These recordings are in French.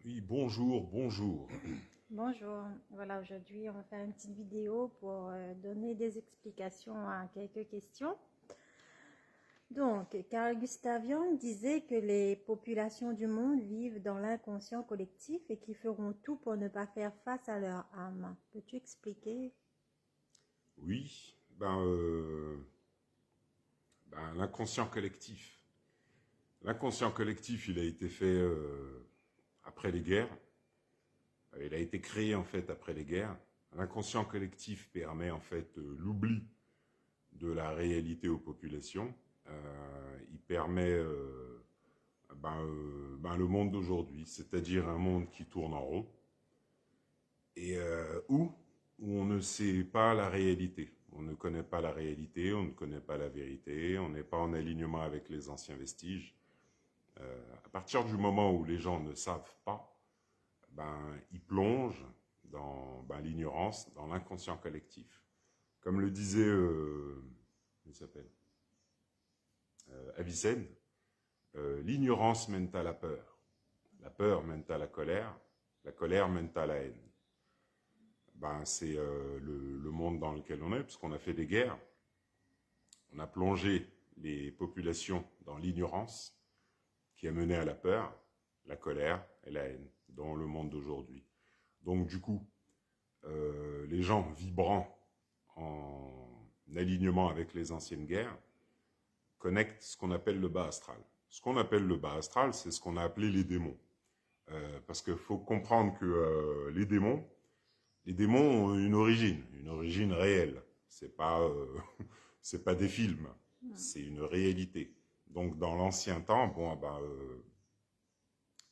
Oui, bonjour, bonjour. Bonjour, voilà, aujourd'hui on va faire une petite vidéo pour donner des explications à quelques questions. Donc, Carl Gustav Jung disait que les populations du monde vivent dans l'inconscient collectif et qu'ils feront tout pour ne pas faire face à leur âme. Peux-tu expliquer? Oui, l'inconscient collectif. L'inconscient collectif, il a été fait après les guerres. Il a été créé en fait après les guerres. L'inconscient collectif permet en fait l'oubli de la réalité aux populations. Il permet le monde d'aujourd'hui, c'est-à-dire un monde qui tourne en rond et où on ne sait pas la réalité. On ne connaît pas la réalité, on ne connaît pas la vérité, on n'est pas en alignement avec les anciens vestiges. À partir du moment où les gens ne savent pas, ils plongent dans l'ignorance, dans l'inconscient collectif. Comme le disait, il s'appelle, Avicenne, l'ignorance mène à la peur mène à la colère mène à la haine. C'est le monde dans lequel on est, puisqu'on a fait des guerres, on a plongé les populations dans l'ignorance qui a mené à la peur, la colère et la haine dans le monde d'aujourd'hui. Donc du coup, les gens vibrant en alignement avec les anciennes guerres connectent ce qu'on appelle le bas astral. Ce qu'on appelle le bas astral, c'est ce qu'on a appelé les démons. Parce qu'il faut comprendre que les démons ont une origine réelle. C'est pas, c'est pas des films, c'est une réalité. Donc dans l'ancien temps,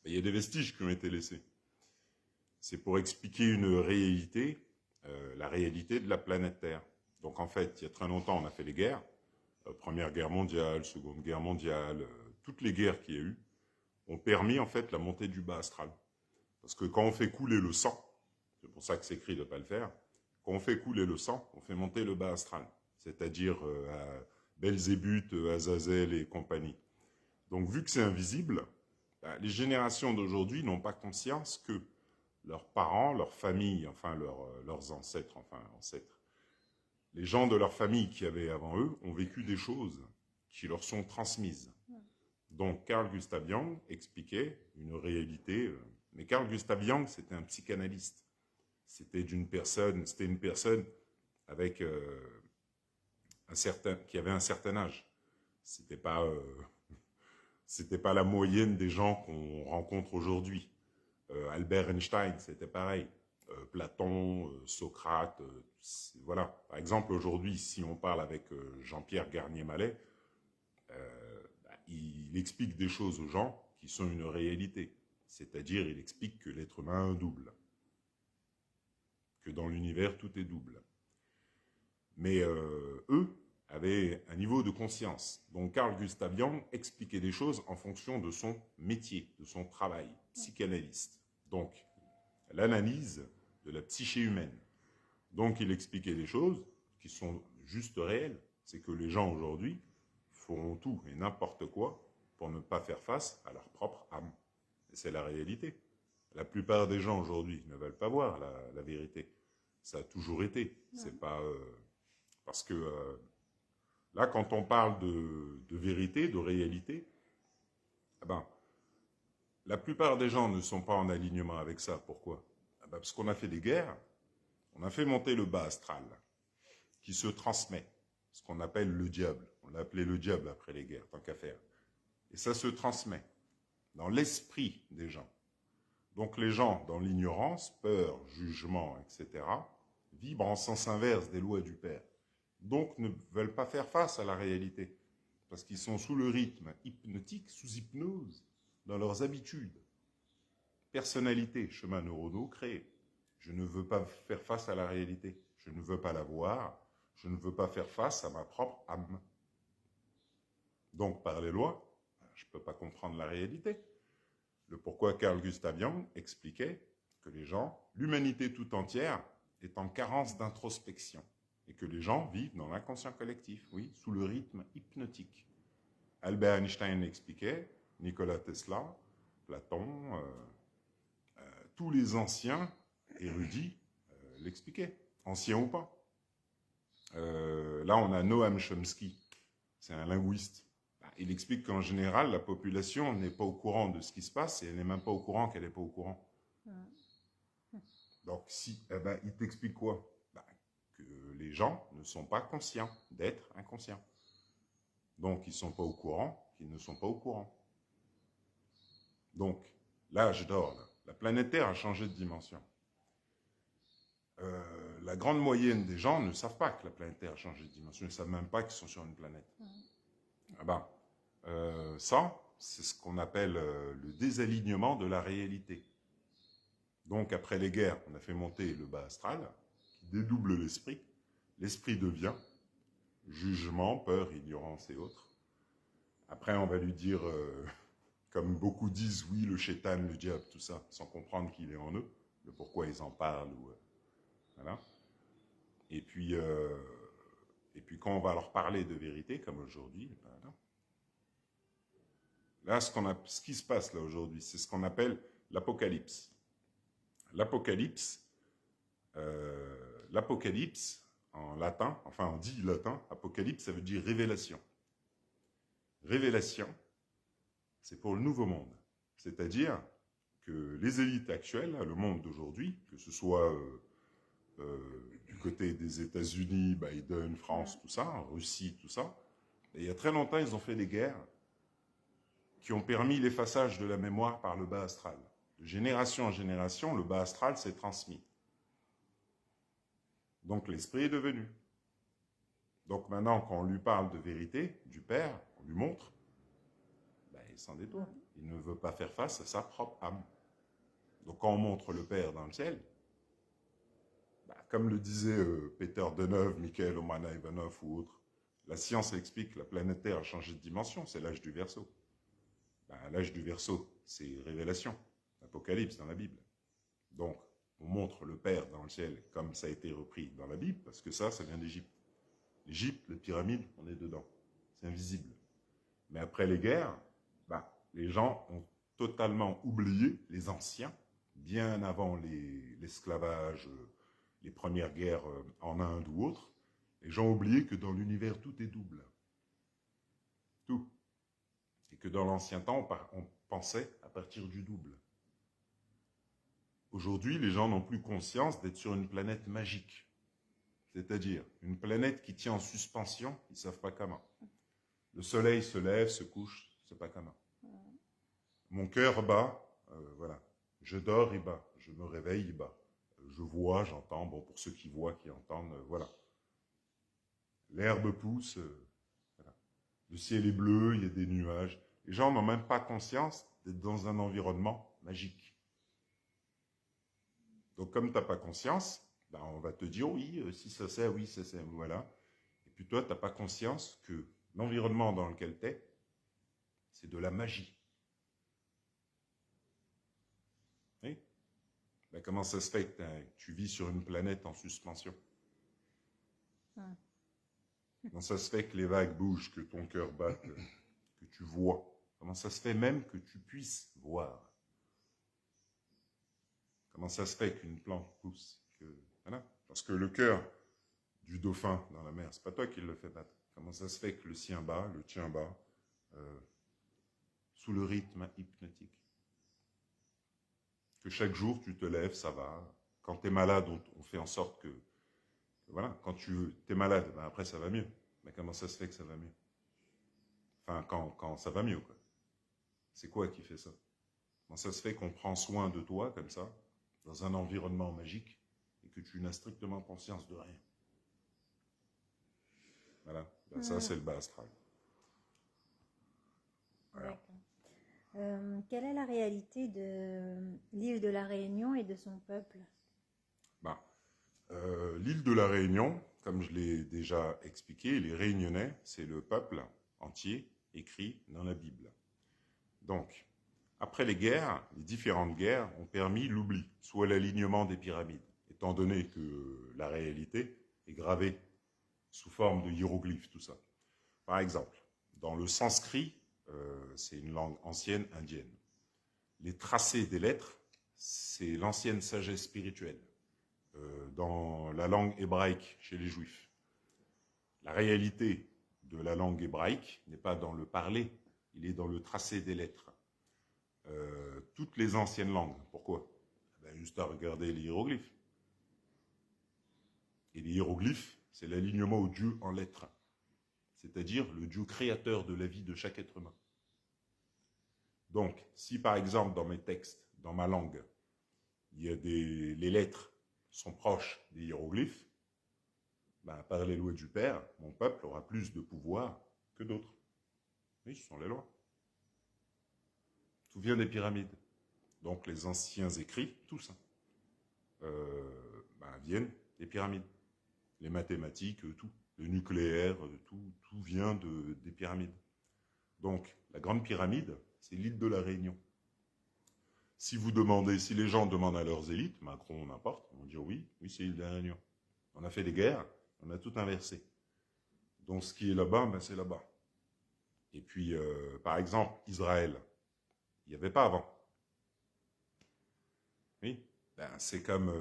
il y a des vestiges qui ont été laissés. C'est pour expliquer une réalité, la réalité de la planète Terre. Donc en fait, il y a très longtemps, on a fait les guerres, Première Guerre mondiale, Seconde Guerre mondiale, toutes les guerres qu'il y a eu ont permis en fait la montée du bas astral. Parce que quand on fait couler le sang, c'est pour ça que c'est écrit de ne pas le faire, quand on fait couler le sang, on fait monter le bas astral, c'est-à-dire à Belzébuth, Azazel et compagnie. Donc vu que c'est invisible, les générations d'aujourd'hui n'ont pas conscience que leurs parents, leurs familles, enfin leurs ancêtres, les gens de leur famille qui avaient avant eux ont vécu des choses qui leur sont transmises. Donc Carl Gustav Jung expliquait une réalité, mais Carl Gustav Jung c'était un psychanalyste, c'était une personne avec qui avait un certain âge. C'était pas c'était pas la moyenne des gens qu'on rencontre aujourd'hui. Albert Einstein, c'était pareil. Platon, Socrate, voilà. Par exemple, aujourd'hui, si on parle avec Jean-Pierre Garnier-Mallet, il explique des choses aux gens qui sont une réalité. C'est-à-dire, il explique que l'être humain a un double, que dans l'univers, tout est double. Mais eux avaient un niveau de conscience. Donc Carl Gustav Jung expliquait des choses en fonction de son métier, de son travail, psychanalyste. Donc, l'analyse de la psyché humaine. Donc il expliquait des choses qui sont juste réelles. C'est que les gens aujourd'hui feront tout et n'importe quoi pour ne pas faire face à leur propre âme. Et c'est la réalité. La plupart des gens aujourd'hui ne veulent pas voir la vérité. Ça a toujours été. C'est pas parce que là, quand on parle de vérité, de réalité, eh ben, la plupart des gens ne sont pas en alignement avec ça. Pourquoi? Parce qu'on a fait des guerres, on a fait monter le bas astral, qui se transmet, ce qu'on appelle le diable. On l'a appelé le diable après les guerres, tant qu'à faire. Et ça se transmet dans l'esprit des gens. Donc les gens, dans l'ignorance, peur, jugement, etc., vibrent en sens inverse des lois du Père. Donc ne veulent pas faire face à la réalité, parce qu'ils sont sous le rythme hypnotique, sous hypnose, dans leurs habitudes. Personnalité, schémas neuronaux créés. Je ne veux pas faire face à la réalité. Je ne veux pas la voir. Je ne veux pas faire face à ma propre âme. Donc, par les lois, je ne peux pas comprendre la réalité. Le pourquoi Carl Gustav Jung expliquait que les gens, l'humanité tout entière, est en carence d'introspection et que les gens vivent dans l'inconscient collectif, oui, sous le rythme hypnotique. Albert Einstein expliquait, Nikola Tesla, Platon, tous les anciens érudits l'expliquaient, anciens ou pas. Là, on a Noam Chomsky, c'est un linguiste. Il explique qu'en général, la population n'est pas au courant de ce qui se passe et elle n'est même pas au courant qu'elle n'est pas au courant. Donc, il t'explique quoi? Que les gens ne sont pas conscients d'être inconscients. Donc, ils ne sont pas au courant qu'ils ne sont pas au courant. Donc, l'âge d'or, la planète Terre a changé de dimension. La grande moyenne des gens ne savent pas que la planète Terre a changé de dimension. Ils ne savent même pas qu'ils sont sur une planète. Ça, c'est ce qu'on appelle le désalignement de la réalité. Donc, après les guerres, on a fait monter le bas astral, qui dédouble l'esprit. L'esprit devient jugement, peur, ignorance et autres. Après, on va lui dire, comme beaucoup disent, oui, le shaitan, le diable, tout ça, sans comprendre qu'il est en eux, de pourquoi ils en parlent. Voilà. Et puis, quand on va leur parler de vérité, comme aujourd'hui, voilà. Là, ce qui se passe là aujourd'hui, c'est ce qu'on appelle l'apocalypse. L'apocalypse, en latin, enfin on dit latin, apocalypse, ça veut dire révélation. Révélation, c'est pour le nouveau monde. C'est-à-dire que les élites actuelles, le monde d'aujourd'hui, que ce soit du côté des États-Unis, Biden, France, tout ça, Russie, tout ça, et il y a très longtemps, ils ont fait des guerres qui ont permis l'effaçage de la mémoire par le bas astral. De génération en génération, le bas astral s'est transmis. Donc l'esprit est devenu. Donc maintenant, quand on lui parle de vérité, du Père, on lui montre, il s'en détourne. Il ne veut pas faire face à sa propre âme. Donc quand on montre le Père dans le ciel, comme le disait Peter Deneuve, Michael Omana-Ivanov ou autres, la science explique que la planète Terre a changé de dimension, c'est l'âge du Verseau. L'âge du Verseau, c'est révélation, apocalypse dans la Bible. Donc, on montre le Père dans le ciel, comme ça a été repris dans la Bible, parce que ça vient d'Égypte. L'Égypte, les pyramides, on est dedans. C'est invisible. Mais après les guerres, les gens ont totalement oublié, les anciens, bien avant l'esclavage, les premières guerres en Inde ou autres, les gens ont oublié que dans l'univers, tout est double. Tout. Et que dans l'ancien temps, on pensait à partir du double. Aujourd'hui, les gens n'ont plus conscience d'être sur une planète magique. C'est-à-dire une planète qui tient en suspension, ils ne savent pas comment. Le soleil se lève, se couche, je ne sais pas comment. Mon cœur bat, voilà. Je dors, il bat. Je me réveille, il bat. Je vois, j'entends. Bon, pour ceux qui voient, qui entendent, voilà. L'herbe pousse, voilà. Le ciel est bleu, il y a des nuages. Les gens n'ont même pas conscience d'être dans un environnement magique. Donc, comme tu n'as pas conscience, on va te dire, oui, si ça c'est, oui, ça c'est, voilà. Et puis toi, tu n'as pas conscience que l'environnement dans lequel tu es, c'est de la magie. Oui. Comment ça se fait que tu vis sur une planète en suspension? Comment ça se fait que les vagues bougent, que ton cœur batte, que tu vois? Comment ça se fait même que tu puisses voir? Comment ça se fait qu'une plante pousse? Voilà. Parce que le cœur du dauphin dans la mer, c'est pas toi qui le fais battre. Comment ça se fait que le sien bat, le tien bat, sous le rythme hypnotique? Que chaque jour tu te lèves, ça va. Quand tu es malade, on fait en sorte que, voilà, quand tu es malade, après ça va mieux. Mais comment ça se fait que ça va mieux? Enfin, quand ça va mieux, quoi. C'est quoi qui fait ça? Comment ça se fait qu'on prend soin de toi, comme ça, dans un environnement magique, et que tu n'as strictement conscience de rien? Voilà, ça c'est le bas astral. Voilà. Quelle est la réalité de l'île de la Réunion et de son peuple? L'île de la Réunion, comme je l'ai déjà expliqué, les Réunionnais, c'est le peuple entier écrit dans la Bible. Donc, après les guerres, les différentes guerres ont permis l'oubli, soit l'alignement des pyramides, étant donné que la réalité est gravée sous forme de hiéroglyphes, tout ça. Par exemple, dans le sanskrit, c'est une langue ancienne indienne. Les tracés des lettres, c'est l'ancienne sagesse spirituelle dans la langue hébraïque chez les Juifs. La réalité de la langue hébraïque n'est pas dans le parler, il est dans le tracé des lettres. Toutes les anciennes langues, pourquoi? Ben, juste à regarder les hiéroglyphes. Et les hiéroglyphes, c'est l'alignement au Dieu en lettres, c'est-à-dire le Dieu créateur de la vie de chaque être humain. Donc, si par exemple dans mes textes, dans ma langue, il y a les lettres sont proches des hiéroglyphes, ben, par les lois du Père, mon peuple aura plus de pouvoir que d'autres. Oui, ce sont les lois. Tout vient des pyramides. Donc les anciens écrits, tous, ben, viennent des pyramides. Les mathématiques, tout. Le nucléaire, tout vient des pyramides. Donc, la grande pyramide, c'est l'île de la Réunion. Si les gens demandent à leurs élites, Macron ou n'importe, ils vont dire oui, c'est l'île de la Réunion. On a fait des guerres, on a tout inversé. Donc, ce qui est là-bas, ben, c'est là-bas. Et puis, par exemple, Israël, il n'y avait pas avant. Oui, ben, c'est comme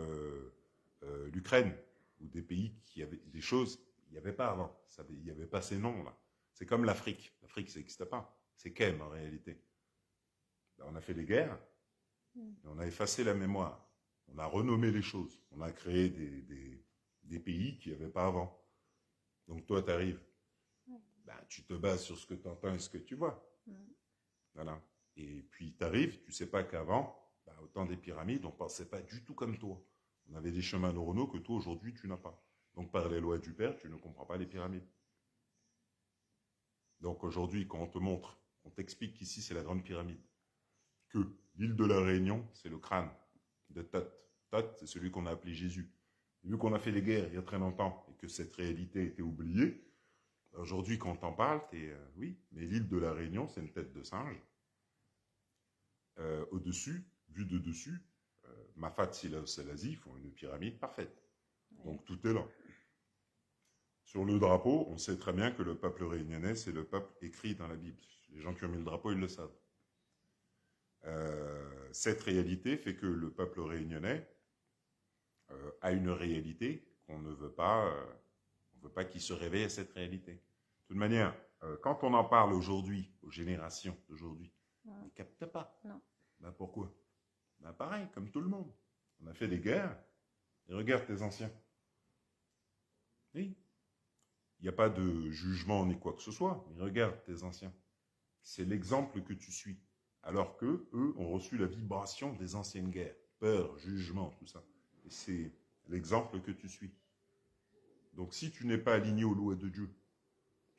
l'Ukraine, ou des pays qui avaient des choses, il n'y avait pas avant. Il n'y avait pas ces noms-là. C'est comme l'Afrique. L'Afrique, ça n'existe pas. C'est Kem, en réalité. Ben, on a fait des guerres, on a effacé la mémoire. On a renommé les choses. On a créé des pays qui n'y avaient pas avant. Donc toi, tu arrives. Ben, tu te bases sur ce que tu entends et ce que tu vois. Voilà. Et puis tu arrives, tu ne sais pas qu'avant, ben, au temps des pyramides, on ne pensait pas du tout comme toi. On avait des chemins neuronaux que toi, aujourd'hui, tu n'as pas. Donc par les lois du Père, tu ne comprends pas les pyramides. Donc aujourd'hui, quand on te montre, on t'explique qu'ici, c'est la grande pyramide, que l'île de la Réunion, c'est le crâne de Thoth. Thoth, c'est celui qu'on a appelé Jésus. Vu qu'on a fait des guerres il y a très longtemps et que cette réalité était oubliée, aujourd'hui, quand on t'en parle, oui, mais l'île de la Réunion, c'est une tête de singe. Au-dessus, vu de dessus, Mafat Selassie font une pyramide parfaite. Donc tout est là. Sur le drapeau, on sait très bien que le peuple réunionnais, c'est le peuple écrit dans la Bible. Les gens qui ont mis le drapeau, ils le savent. Cette réalité fait que le peuple réunionnais a une réalité qu'on ne veut pas, on ne veut pas qu'il se réveille à cette réalité. De toute manière, quand on en parle aujourd'hui, aux générations d'aujourd'hui, ils ne captent pas. Non. Ben pourquoi? Ben pareil, comme tout le monde. On a fait des guerres, et regarde tes anciens. Oui. Il n'y a pas de jugement ni quoi que ce soit, mais regarde tes anciens. C'est l'exemple que tu suis. Alors qu'eux, ont reçu la vibration des anciennes guerres. Peur, jugement, tout ça. Et c'est l'exemple que tu suis. Donc si tu n'es pas aligné aux lois de Dieu,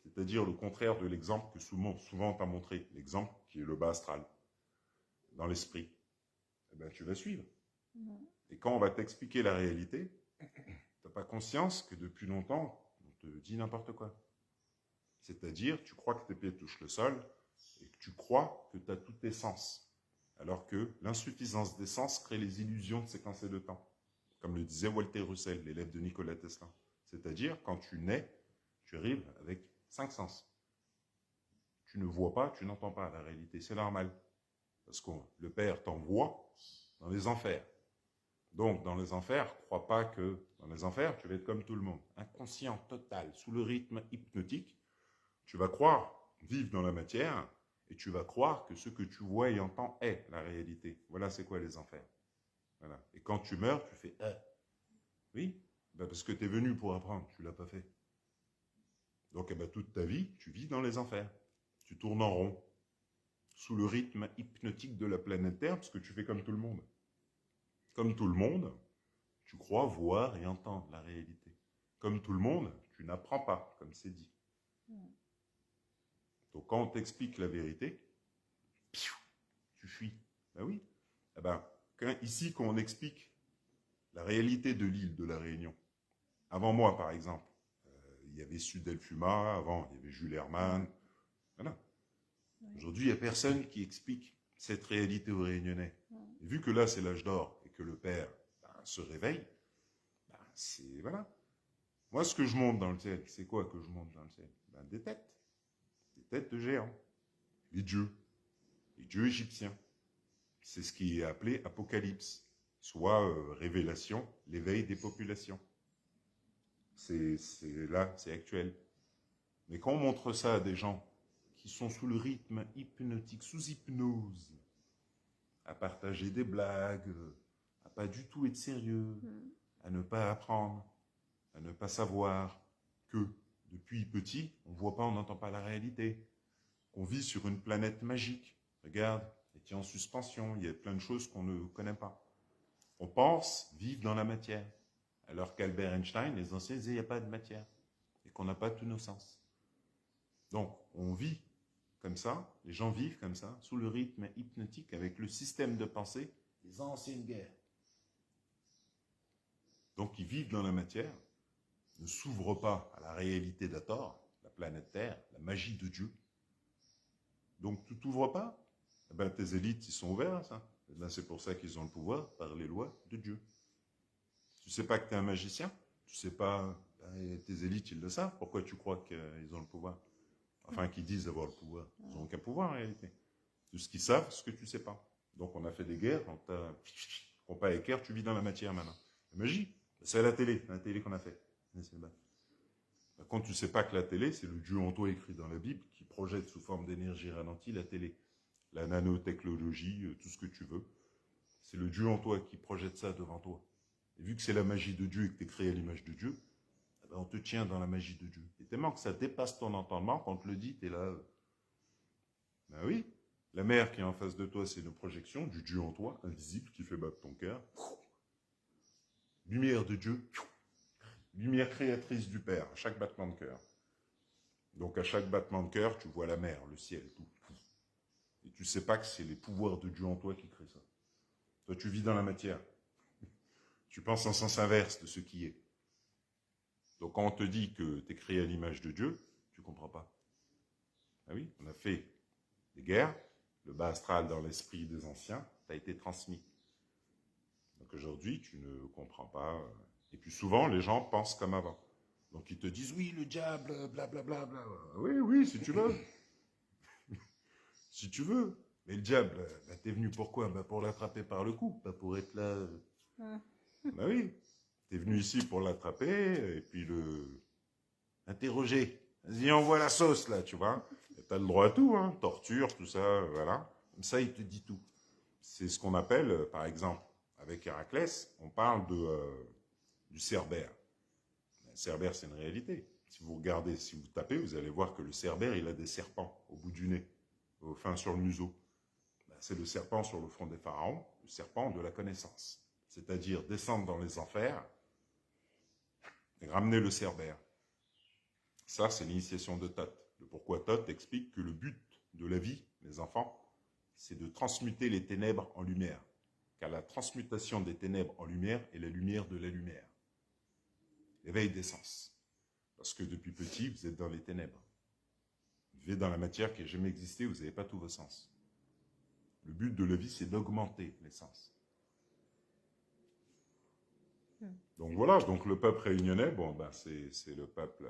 c'est-à-dire le contraire de l'exemple que souvent on t'a montré, l'exemple qui est le bas astral, dans l'esprit, eh ben, tu vas suivre. Et quand on va t'expliquer la réalité, tu n'as pas conscience que depuis longtemps, on te dit n'importe quoi. C'est-à-dire, tu crois que tes pieds touchent le sol et que tu crois que tu as tous tes sens. Alors que l'insuffisance des sens crée les illusions de séquence et de temps. Comme le disait Walter Russell, l'élève de Nikola Tesla. C'est-à-dire, quand tu nais, tu arrives avec 5 sens. Tu ne vois pas, tu n'entends pas la réalité. C'est normal. Parce que le Père t'envoie dans les enfers. Donc, dans les enfers, crois pas que dans les enfers, tu vas être comme tout le monde. Inconscient total, sous le rythme hypnotique, tu vas croire vivre dans la matière et tu vas croire que ce que tu vois et entends est la réalité. Voilà, c'est quoi les enfers. Voilà. Et quand tu meurs, tu fais oui, ben parce que tu es venu pour apprendre, tu ne l'as pas fait. Donc, eh ben, toute ta vie, tu vis dans les enfers. Tu tournes en rond, sous le rythme hypnotique de la planète Terre, parce que tu fais comme tout le monde. Comme tout le monde, tu crois voir et entendre la réalité. Comme tout le monde, tu n'apprends pas, comme c'est dit. Donc quand on t'explique la vérité, tu fuis. Ben oui. Eh ben, ici, quand on explique la réalité de l'île de la Réunion, avant moi, par exemple, il y avait Sudel Fuma, avant, il y avait Jules Hermann. Voilà. Aujourd'hui, il n'y a personne qui explique cette réalité aux Réunionnais. Et vu que là, c'est l'âge d'or et que le père se réveille, c'est... Voilà. Moi, ce que je monte dans le ciel, c'est quoi que je monte dans le ciel? Des têtes. Des têtes de géants. Les dieux égyptiens. C'est ce qui est appelé Apocalypse. soit révélation, l'éveil des populations. C'est là, c'est actuel. Mais quand on montre ça à des gens qui sont sous le rythme hypnotique, sous hypnose, à partager des blagues, à pas du tout être sérieux, à ne pas apprendre, à ne pas savoir que depuis petit, on ne voit pas, on n'entend pas la réalité, qu'on vit sur une planète magique. Regarde, elle tient en suspension, il y a plein de choses qu'on ne connaît pas. On pense vivre dans la matière, alors qu'Albert Einstein, les anciens disaient il n'y a pas de matière, et qu'on n'a pas tous nos sens. Donc, on vit comme ça, les gens vivent comme ça, sous le rythme hypnotique, avec le système de pensée des anciennes guerres. Donc, ils vivent dans la matière, ne s'ouvrent pas à la réalité d'Hathor, la planète Terre, la magie de Dieu. Donc, tu t'ouvres pas, eh ben, tes élites, ils sont ouverts à ça. Eh ben, c'est pour ça qu'ils ont le pouvoir par les lois de Dieu. Tu sais pas que tu es un magicien, tu sais pas, ben, tes élites, ils le savent. Pourquoi tu crois qu'ils ont le pouvoir? Enfin, qu'ils disent avoir le pouvoir. Ils n'ont aucun pouvoir en réalité. Tout ce qu'ils savent, ce que tu ne sais pas. Donc on a fait des guerres, on t'a compas équerre, tu vis dans la matière maintenant. La magie, c'est la télé qu'on a fait. Quand tu ne sais pas que la télé, c'est le Dieu en toi écrit dans la Bible qui projette sous forme d'énergie ralentie la télé. La nanotechnologie, tout ce que tu veux. C'est le Dieu en toi qui projette ça devant toi. Et vu que c'est la magie de Dieu et que tu es créé à l'image de Dieu, on te tient dans la magie de Dieu. Et tellement que ça dépasse ton entendement, quand on te le dit, tu es là. Ben oui, la mer qui est en face de toi, c'est une projection du Dieu en toi, invisible, qui fait battre ton cœur. Lumière de Dieu, lumière créatrice du Père, à chaque battement de cœur. Donc à chaque battement de cœur, tu vois la mer, le ciel, tout. Et tu ne sais pas que c'est les pouvoirs de Dieu en toi qui créent ça. Toi, tu vis dans la matière. Tu penses en sens inverse de ce qui est. Donc quand on te dit que tu es créé à l'image de Dieu, tu ne comprends pas. Ah oui, on a fait des guerres, le bas astral dans l'esprit des anciens t'a été transmis. Donc aujourd'hui, tu ne comprends pas. Et puis souvent, les gens pensent comme avant. Donc ils te disent, oui, le diable, blablabla. Bla, bla. Oui, oui, si tu veux. Si tu veux. Mais le diable, bah, t'es venu pourquoi? Bah, pour l'attraper par le cou, pas pour être là. Bah oui, t'es venu ici pour l'attraper et puis le interroger. Vas-y, envoie la sauce là, tu vois. T'as le droit à tout, hein. Torture, tout ça, voilà. Comme ça, il te dit tout. C'est ce qu'on appelle, par exemple, avec Héraclès, on parle du cerbère. Le cerbère, c'est une réalité. Si vous regardez, si vous tapez, vous allez voir que le cerbère, il a des serpents au bout du nez, enfin sur le museau. C'est le serpent sur le front des pharaons, le serpent de la connaissance. C'est-à-dire descendre dans les enfers et ramener le cerbère. Ça, c'est l'initiation de Thoth. Le pourquoi Thoth explique que le but de la vie, les enfants, c'est de transmuter les ténèbres en lumière. Car la transmutation des ténèbres en lumière est la lumière de la lumière. L'éveil des sens. Parce que depuis petit, vous êtes dans les ténèbres. Vous vivez dans la matière qui n'a jamais existé, vous n'avez pas tous vos sens. Le but de la vie, c'est d'augmenter les sens. Donc voilà, donc le peuple réunionnais, bon, ben c'est le peuple...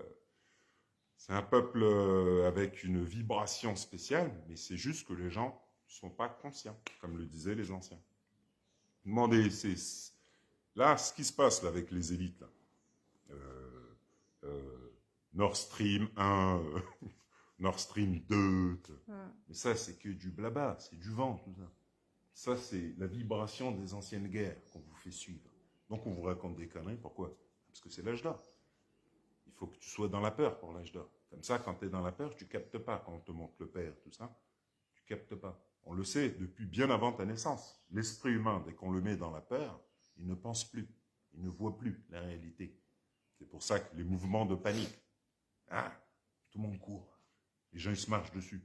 C'est un peuple avec une vibration spéciale, mais c'est juste que les gens ne sont pas conscients, comme le disaient les anciens. Demandez, là, ce qui se passe là, avec les élites, là, Nord Stream 1, Nord Stream 2, mais ça, c'est que du blabla, c'est du vent, tout ça. Ça, c'est la vibration des anciennes guerres qu'on vous fait suivre. Donc, on vous raconte des conneries, pourquoi? Parce que c'est l'âge d'or. Il faut que tu sois dans la peur pour l'âge d'or. Comme ça, quand tu es dans la peur, tu ne captes pas. Quand on te montre le père, tout ça, tu ne captes pas. On le sait depuis bien avant ta naissance. L'esprit humain, dès qu'on le met dans la peur, il ne pense plus. Il ne voit plus la réalité. C'est pour ça que les mouvements de panique, tout le monde court. Les gens, ils se marchent dessus.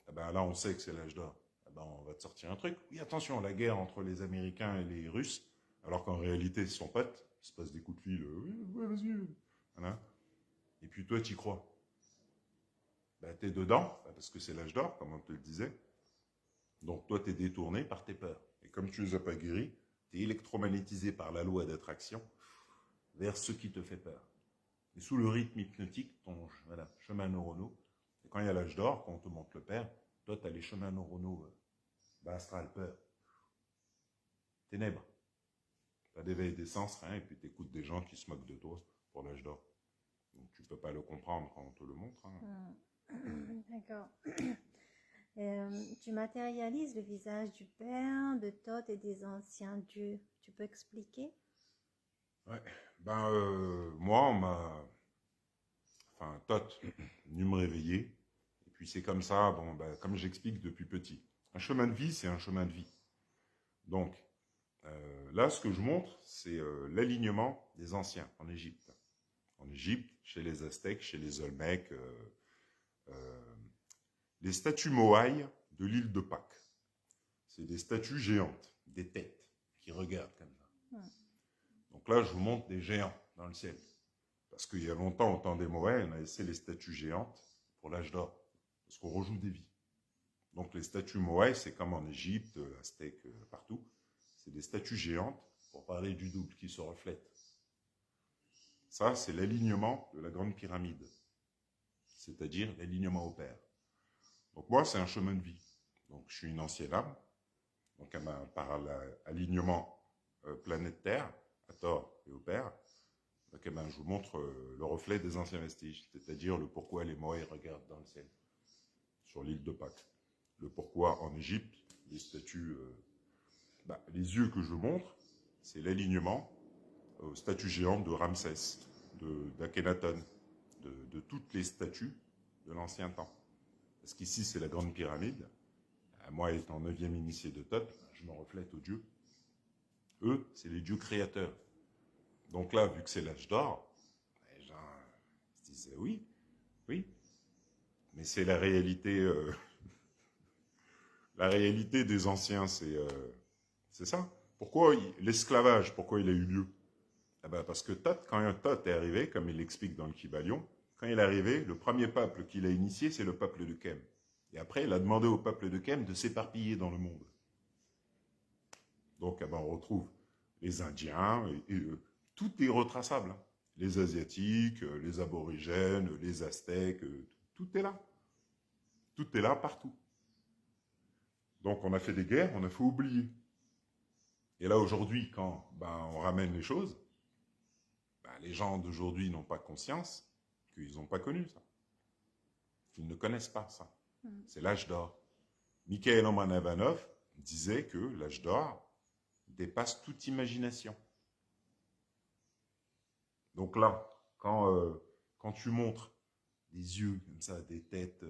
Eh ben, là, on sait que c'est l'âge d'or. Eh ben, on va te sortir un truc. Oui, attention, la guerre entre les Américains et les Russes, alors qu'en réalité, ils sont potes. Ils se passent des coups de fil. Oui, vas-y. Voilà. Et puis toi, tu y crois. Ben, tu es dedans, parce que c'est l'âge d'or, comme on te le disait. Donc toi, tu es détourné par tes peurs. Et comme tu ne les as pas guéris, tu es électromagnétisé par la loi d'attraction vers ce qui te fait peur. Et sous le rythme hypnotique, ton chemin neuronaux. Et quand il y a l'âge d'or, quand on te montre le père, toi, tu as les chemins neuronaux bas astral, peur, ténèbres. Pas d'éveil des sens, rien, et puis tu écoutes des gens qui se moquent de toi pour l'âge d'or. Donc tu peux pas le comprendre quand on te le montre. Hein. D'accord. Tu matérialises le visage du Père, de Thoth et des anciens dieux. Tu peux expliquer? Ouais. Ben, moi, on m'a... Enfin, Thoth, venu me réveiller. Et puis c'est comme ça, bon, ben, comme j'explique depuis petit. Un chemin de vie, c'est un chemin de vie. Donc, là, ce que je montre, c'est l'alignement des anciens en Égypte. En Égypte, chez les Aztèques, chez les Olmèques, les statues Moai de l'île de Pâques. C'est des statues géantes, des têtes qui regardent comme ça. Donc là, je vous montre des géants dans le ciel. Parce qu'il y a longtemps, au temps des Moai, on a laissé les statues géantes pour l'âge d'or. Parce qu'on rejoue des vies. Donc les statues Moai, c'est comme en Égypte, Aztèques, partout. C'est des statues géantes pour parler du double qui se reflète. Ça, c'est l'alignement de la grande pyramide. C'est-à-dire l'alignement au Père. Donc moi, c'est un chemin de vie. Donc je suis une ancienne âme. Donc par l'alignement planète Terre, à Thor et au Père, donc, je vous montre le reflet des anciens vestiges, c'est-à-dire le pourquoi les Moai regardent dans le ciel, sur l'île de Pâques. Le pourquoi en Égypte, les statues, les yeux que je montre, c'est l'alignement aux statues géantes de Ramsès, d'Akhenaton, de toutes les statues de l'ancien temps. Parce qu'ici, c'est la grande pyramide. Moi, étant 9e initié de Thoth, je me reflète aux dieux. Eux, c'est les dieux créateurs. Donc là, vu que c'est l'âge d'or, les gens se disaient oui, oui. Mais c'est la réalité des anciens, c'est ça. Pourquoi l'esclavage, pourquoi il a eu lieu? Parce que Thoth, quand Thoth est arrivé, comme il l'explique dans le Kybalion, quand il est arrivé, le premier peuple qu'il a initié, c'est le peuple de Kem. Et après, il a demandé au peuple de Kem de s'éparpiller dans le monde. Donc, on retrouve les Indiens, tout est retraçable. Hein. Les Asiatiques, les Aborigènes, les Aztèques, tout est là. Tout est là partout. Donc, on a fait des guerres, on a fait oublier. Et là, aujourd'hui, quand on ramène les choses, les gens d'aujourd'hui n'ont pas conscience qu'ils n'ont pas connu ça. Qu'ils ne connaissent pas ça. C'est l'âge d'or. Mikhail Romanovanov disait que l'âge d'or dépasse toute imagination. Donc là, quand tu montres des yeux comme ça, des têtes,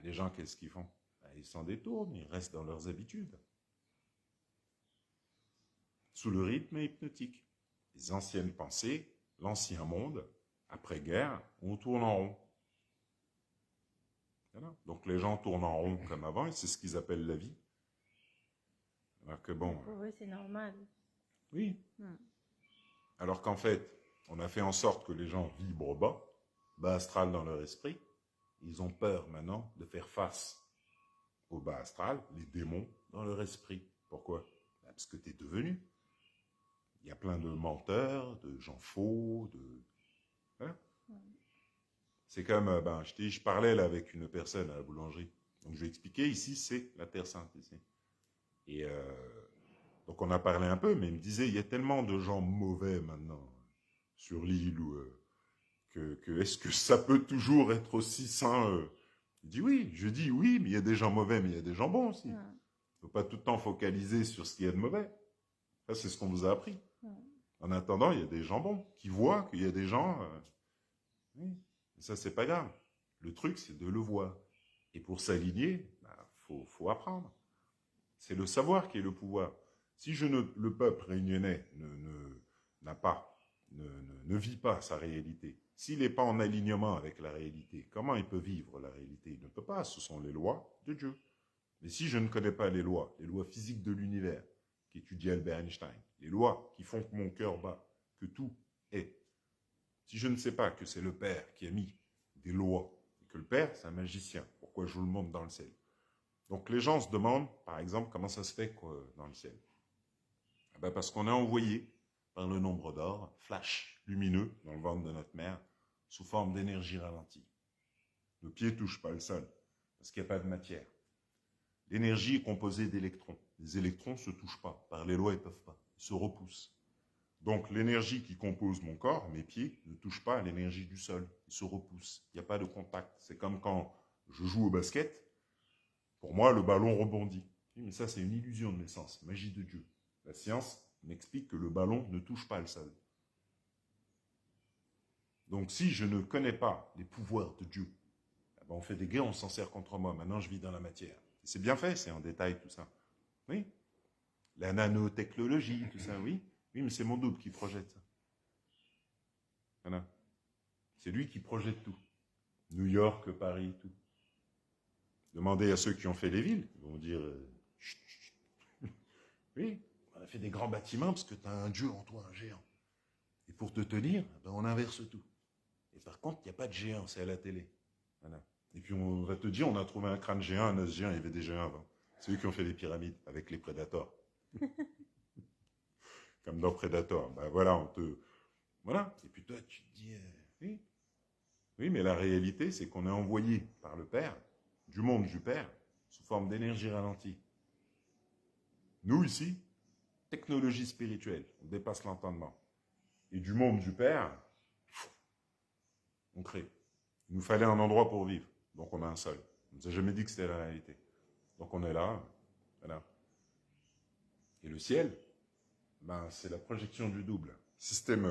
les gens, qu'est-ce qu'ils font? Ils s'en détournent, ils restent dans leurs habitudes. Sous le rythme hypnotique. Les anciennes pensées, l'ancien monde, après-guerre, on tourne en rond. Voilà. Donc les gens tournent en rond comme avant, et c'est ce qu'ils appellent la vie. Alors que bon... Pour eux, c'est normal. Oui. Alors qu'en fait, on a fait en sorte que les gens vibrent bas astral dans leur esprit. Ils ont peur maintenant de faire face au bas astral, les démons, dans leur esprit. Pourquoi? Parce que tu es devenu. Il y a plein de menteurs, de gens faux, Hein? C'est comme, je parlais là avec une personne à la boulangerie. Donc je lui ai expliqué, ici c'est la Terre Sainte. Ici. Et donc on a parlé un peu, mais il me disait, il y a tellement de gens mauvais maintenant sur l'île, que est-ce que ça peut toujours être aussi sain Il dit oui, je dis oui, mais il y a des gens mauvais, mais il y a des gens bons aussi. Il ne faut pas tout le temps focaliser sur ce qu'il y a de mauvais. Ça, c'est ce qu'on vous a appris. En attendant, il y a des gens bons qui voient qu'il y a des gens... oui, ça, c'est pas grave. Le truc, c'est de le voir. Et pour s'aligner, faut apprendre. C'est le savoir qui est le pouvoir. Si le peuple réunionnais ne vit pas sa réalité, s'il n'est pas en alignement avec la réalité, comment il peut vivre la réalité? Il ne peut pas, ce sont les lois de Dieu. Mais si je ne connais pas les lois physiques de l'univers, qu'étudie Albert Einstein, les lois qui font que mon cœur bat, que tout est, si je ne sais pas que c'est le Père qui a mis des lois, et que le Père, c'est un magicien, pourquoi je vous le montre dans le ciel? Donc les gens se demandent, par exemple, comment ça se fait dans le ciel? Parce qu'on est envoyé par le nombre d'or, flash, lumineux, dans le ventre de notre mère, sous forme d'énergie ralentie. Le pied ne touche pas le sol, parce qu'il n'y a pas de matière. L'énergie est composée d'électrons. Les électrons ne se touchent pas. Par les lois, ils ne peuvent pas. Ils se repoussent. Donc l'énergie qui compose mon corps, mes pieds, ne touche pas à l'énergie du sol. Ils se repoussent. Il n'y a pas de contact. C'est comme quand je joue au basket. Pour moi, le ballon rebondit. Mais ça, c'est une illusion de naissance. Magie de Dieu. La science m'explique que le ballon ne touche pas le sol. Donc si je ne connais pas les pouvoirs de Dieu, eh ben, on fait des guerres, on s'en sert contre moi. Maintenant, je vis dans la matière. C'est bien fait, c'est en détail tout ça. Oui. La nanotechnologie, tout ça, oui. Oui, mais c'est mon double qui projette ça. Voilà. C'est lui qui projette tout. New York, Paris, tout. Demandez à ceux qui ont fait les villes. Ils vont dire, chut, chut. Oui, on a fait des grands bâtiments parce que tu as un dieu en toi, un géant. Et pour te tenir, ben on inverse tout. Et par contre, il n'y a pas de géant, c'est à la télé. Voilà. Et puis on va te dire, on a trouvé un crâne géant, un os géant, il y avait des géants avant. C'est eux qui ont fait les pyramides avec les prédateurs. Comme dans Predator. Ben voilà, on te... Voilà. Et puis toi, tu te dis, oui. Oui, mais la réalité, c'est qu'on est envoyé par le Père, du monde du Père, sous forme d'énergie ralentie. Nous, ici, technologie spirituelle, on dépasse l'entendement. Et du monde du Père, on crée. Il nous fallait un endroit pour vivre, donc on a un sol. On ne nous a jamais dit que c'était la réalité. Donc on est là, voilà. Et le ciel, ben, c'est la projection du double. Système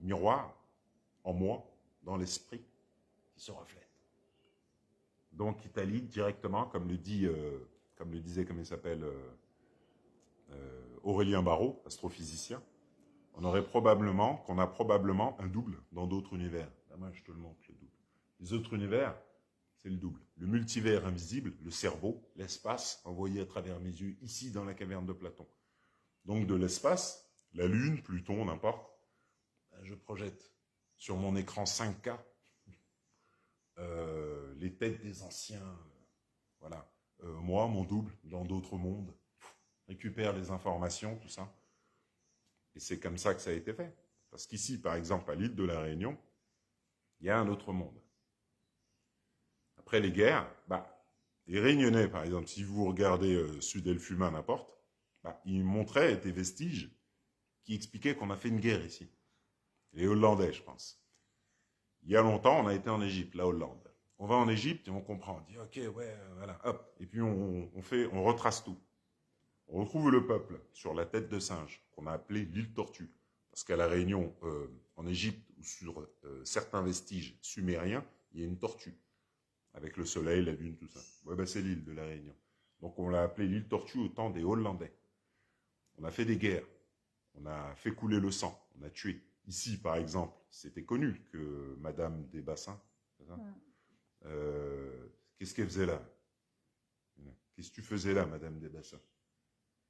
miroir, en moi, dans l'esprit, qui se reflète. Donc Italie, directement, comme le disait, comme il s'appelle, Aurélien Barraud, astrophysicien, qu'on a probablement un double dans d'autres univers. Là, moi, je te le montre, le double. Les autres univers, c'est le double. Le multivers invisible, le cerveau, l'espace, envoyé à travers mes yeux, ici, dans la caverne de Platon. Donc, de l'espace, la Lune, Pluton, n'importe, je projette sur mon écran 5K les têtes des anciens, voilà. Moi, mon double, dans d'autres mondes, récupère les informations, tout ça. Et c'est comme ça que ça a été fait. Parce qu'ici, par exemple, à l'île de la Réunion, il y a un autre monde. Après les guerres, les Réunionnais, par exemple, si vous regardez Sud-Elfuma, n'importe, ils montraient des vestiges qui expliquaient qu'on a fait une guerre ici. Les Hollandais, je pense. Il y a longtemps, on a été en Égypte, la Hollande. On va en Égypte et on comprend. On dit, ok, ouais, voilà, hop. Et puis on retrace tout. On retrouve le peuple sur la tête de singe, qu'on a appelé l'île Tortue. Parce qu'à la Réunion, en Égypte, ou sur certains vestiges sumériens, il y a une tortue. Avec le soleil, la lune, tout ça. Ouais, c'est l'île de la Réunion. Donc on l'a appelé l'île Tortue au temps des Hollandais. On a fait des guerres. On a fait couler le sang. On a tué. Ici, par exemple, c'était connu que Madame des Bassins, qu'est-ce qu'elle faisait là? Qu'est-ce que tu faisais là, Madame des Bassins?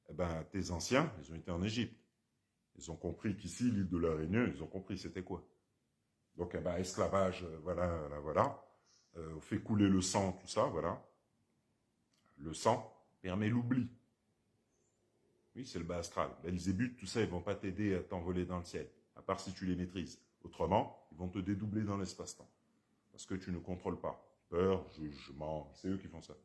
Eh ben, tes anciens, ils ont été en Égypte. Ils ont compris qu'ici, l'île de la Réunion, ils ont compris c'était quoi. Donc, esclavage, voilà. On fait couler le sang, tout ça, voilà. Le sang permet l'oubli. Oui, c'est le bas astral. Belzébuth, tout ça, ils vont pas t'aider à t'envoler dans le ciel, à part si tu les maîtrises. Autrement, ils vont te dédoubler dans l'espace-temps. Parce que tu ne contrôles pas. Peur, jugement, c'est eux qui font ça.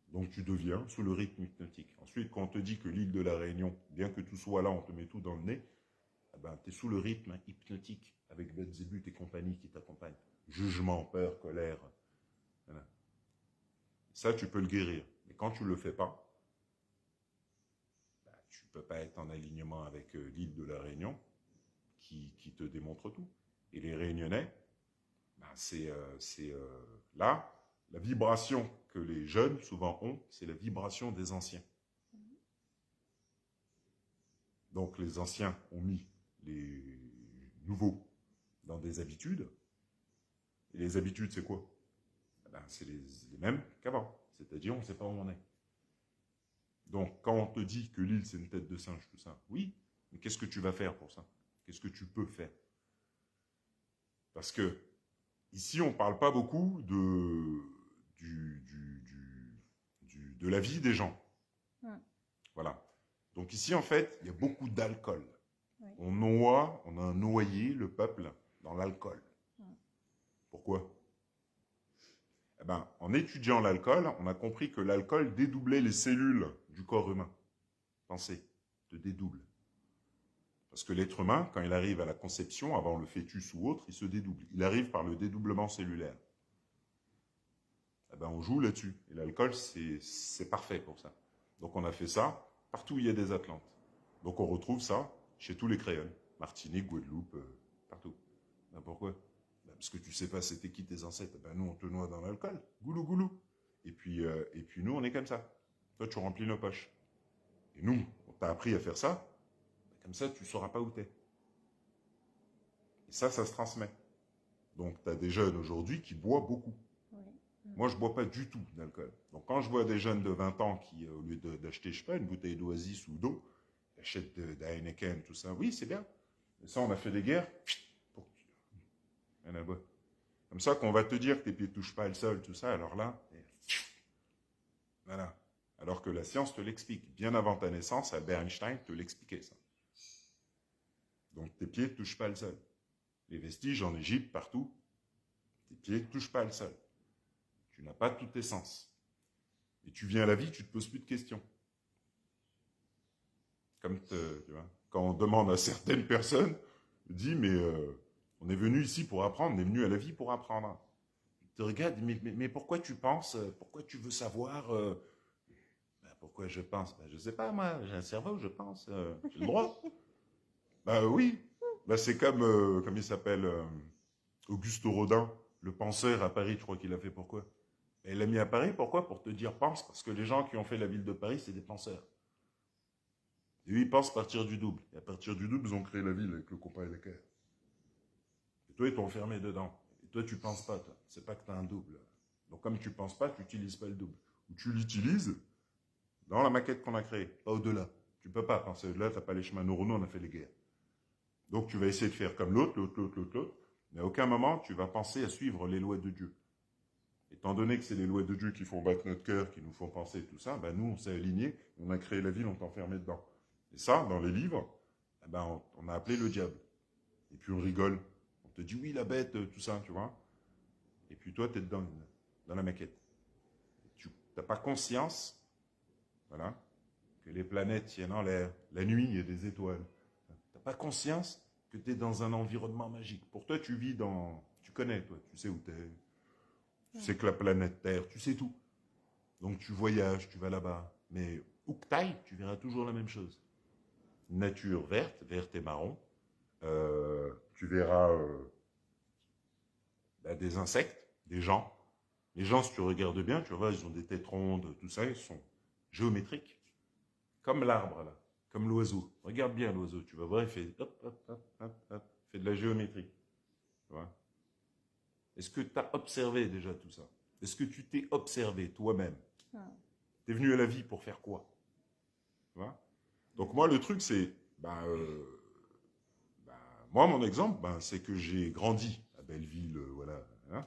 Donc tu deviens sous le rythme hypnotique. Ensuite, quand on te dit que l'île de la Réunion, bien que tout soit là, on te met tout dans le nez, tu es sous le rythme hypnotique avec Belzébuth et compagnie qui t'accompagnent. Jugement, peur, colère. Voilà. Ça, tu peux le guérir. Mais quand tu ne le fais pas, tu ne peux pas être en alignement avec l'île de la Réunion qui te démontre tout. Et les Réunionnais, c'est là, la vibration que les jeunes souvent ont, c'est la vibration des anciens. Donc les anciens ont mis les nouveaux dans des habitudes. Et les habitudes, c'est quoi? C'est les mêmes qu'avant. C'est-à-dire, on ne sait pas où on est. Donc, quand on te dit que l'île, c'est une tête de singe, tout ça, oui, mais qu'est-ce que tu vas faire pour ça? Qu'est-ce que tu peux faire? Parce que, ici, on ne parle pas beaucoup de la vie des gens. Voilà. Donc ici, en fait, il y a beaucoup d'alcool. On a noyé le peuple dans l'alcool. Pourquoi? En étudiant l'alcool, on a compris que l'alcool dédoublait les cellules du corps humain. Pensez, te dédouble. Parce que l'être humain, quand il arrive à la conception, avant le fœtus ou autre, il se dédouble. Il arrive par le dédoublement cellulaire. Eh ben, on joue là-dessus. Et l'alcool, c'est parfait pour ça. Donc on a fait ça partout où il y a des Atlantes. Donc on retrouve ça chez tous les créoles. Martinique, Guadeloupe, partout. Ben, pourquoi? Ben, parce que tu sais pas c'était qui tes ancêtres. Ben, nous, on te noie dans l'alcool. Goulou, goulou. Et puis nous, on est comme ça. Toi, tu remplis nos poches. Et nous, on t'a appris à faire ça. Comme ça, tu ne sauras pas où t'es. Et ça se transmet. Donc, tu as des jeunes aujourd'hui qui boivent beaucoup. Oui. Moi, je ne bois pas du tout d'alcool. Donc, quand je vois des jeunes de 20 ans qui, au lieu d'acheter, je sais pas, une bouteille d'Oasis ou d'eau, achètent de Heineken, tout ça, oui, c'est bien. Et ça, on a fait des guerres. Pour... Rien à boire. Comme ça, qu'on va te dire que tes pieds ne touchent pas le sol, tout ça, alors là, voilà. Alors que la science te l'explique. Bien avant ta naissance, Albert Einstein te l'expliquait, ça. Donc tes pieds ne touchent pas le sol. Les vestiges en Égypte, partout, tes pieds ne touchent pas le sol. Tu n'as pas tous tes sens. Et tu viens à la vie, tu ne te poses plus de questions. Comme tu vois, quand on demande à certaines personnes, on dit, mais on est venu ici pour apprendre, on est venu à la vie pour apprendre. Tu te regardes, mais pourquoi tu penses, pourquoi tu veux savoir pourquoi je pense? Je ne sais pas, moi, j'ai un cerveau, je pense, j'ai le droit. Oui, c'est comme il s'appelle, Auguste Rodin, le penseur à Paris, je crois qu'il a fait pourquoi? Et il l'a mis à Paris, pourquoi? Pour te dire pense, parce que les gens qui ont fait la ville de Paris, c'est des penseurs. Et eux, ils pensent à partir du double. Et à partir du double, ils ont créé la ville avec le compas et l'équerre. Et toi, ils t'ont enfermé dedans. Et toi, tu penses pas, toi. C'est pas que tu as un double. Donc, comme tu penses pas, tu n'utilises pas le double. Ou tu l'utilises dans la maquette qu'on a créée, pas au-delà. Tu peux pas penser au-delà, tu n'as pas les chemins neuronaux, on a fait les guerres. Donc, tu vas essayer de faire comme l'autre, mais à aucun moment, tu vas penser à suivre les lois de Dieu. Étant donné que c'est les lois de Dieu qui font battre notre cœur, qui nous font penser tout ça, nous, on s'est alignés, on a créé la ville, on t'a enfermé dedans. Et ça, dans les livres, on a appelé le diable. Et puis on rigole. On te dit, oui, la bête, tout ça, tu vois. Et puis toi, tu es dedans, dans la maquette. Tu n'as pas conscience, voilà, que les planètes tiennent en l'air. La nuit, il y a des étoiles. Tu n'as pas conscience que tu es dans un environnement magique. Pour toi, tu vis dans... Tu connais, toi, tu sais où tu es. Tu sais que la planète Terre, tu sais tout. Donc tu voyages, tu vas là-bas. Mais où que tu ailles, tu verras toujours la même chose. Nature verte, verte et marron. Tu verras des insectes, des gens. Les gens, si tu regardes bien, tu vois, ils ont des têtes rondes, tout ça, ils sont géométriques. Comme l'arbre, là. Comme l'oiseau. Regarde bien l'oiseau, tu vas voir, il fait hop, hop, hop, hop, hop. Il fait de la géométrie. Tu vois. Est-ce que tu as observé déjà tout ça? Est-ce que tu t'es observé toi-même? Tu es venu à la vie pour faire quoi? Tu vois. Donc moi, le truc, c'est... moi, mon exemple, c'est que j'ai grandi à Belleville, voilà. Hein.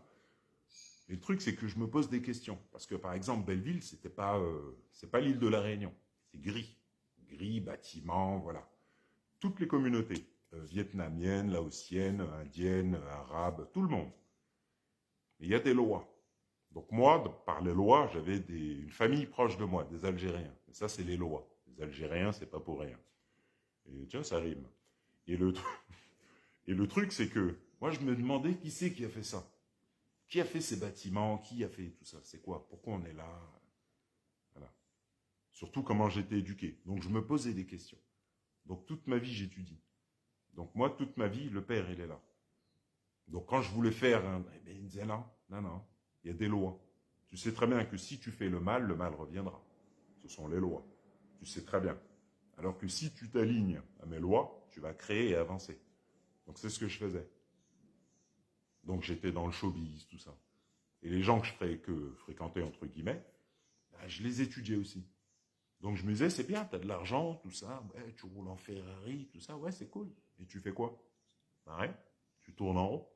Et le truc, c'est que je me pose des questions. Parce que, par exemple, Belleville, c'est pas l'île de la Réunion. C'est gris. Gris, bâtiment, voilà. Toutes les communautés, vietnamiennes, laotiennes, indiennes, arabes, tout le monde. Mais il y a des lois. Donc moi, par les lois, j'avais une famille proche de moi, des Algériens. Et ça, c'est les lois. Les Algériens, c'est pas pour rien. Et tiens, ça rime. Et le truc, c'est que moi, je me demandais qui c'est qui a fait ça. Qui a fait ces bâtiments? Qui a fait tout ça? C'est quoi? Pourquoi on est là? Voilà. Surtout comment j'étais éduqué. Donc, je me posais des questions. Donc, toute ma vie, j'étudie. Donc, moi, toute ma vie, le père, il est là. Donc, quand je voulais faire, il me disait non, non, non. Il y a des lois. Tu sais très bien que si tu fais le mal reviendra. Ce sont les lois. Tu sais très bien. Alors que si tu t'alignes à mes lois, tu vas créer et avancer. Donc, c'est ce que je faisais. Donc, j'étais dans le showbiz, tout ça. Et les gens que je fréquentais, entre guillemets, je les étudiais aussi. Donc, je me disais, c'est bien, tu as de l'argent, tout ça, ouais, tu roules en Ferrari, tout ça, ouais, c'est cool. Et tu fais quoi? Rien. Tu tournes en rond.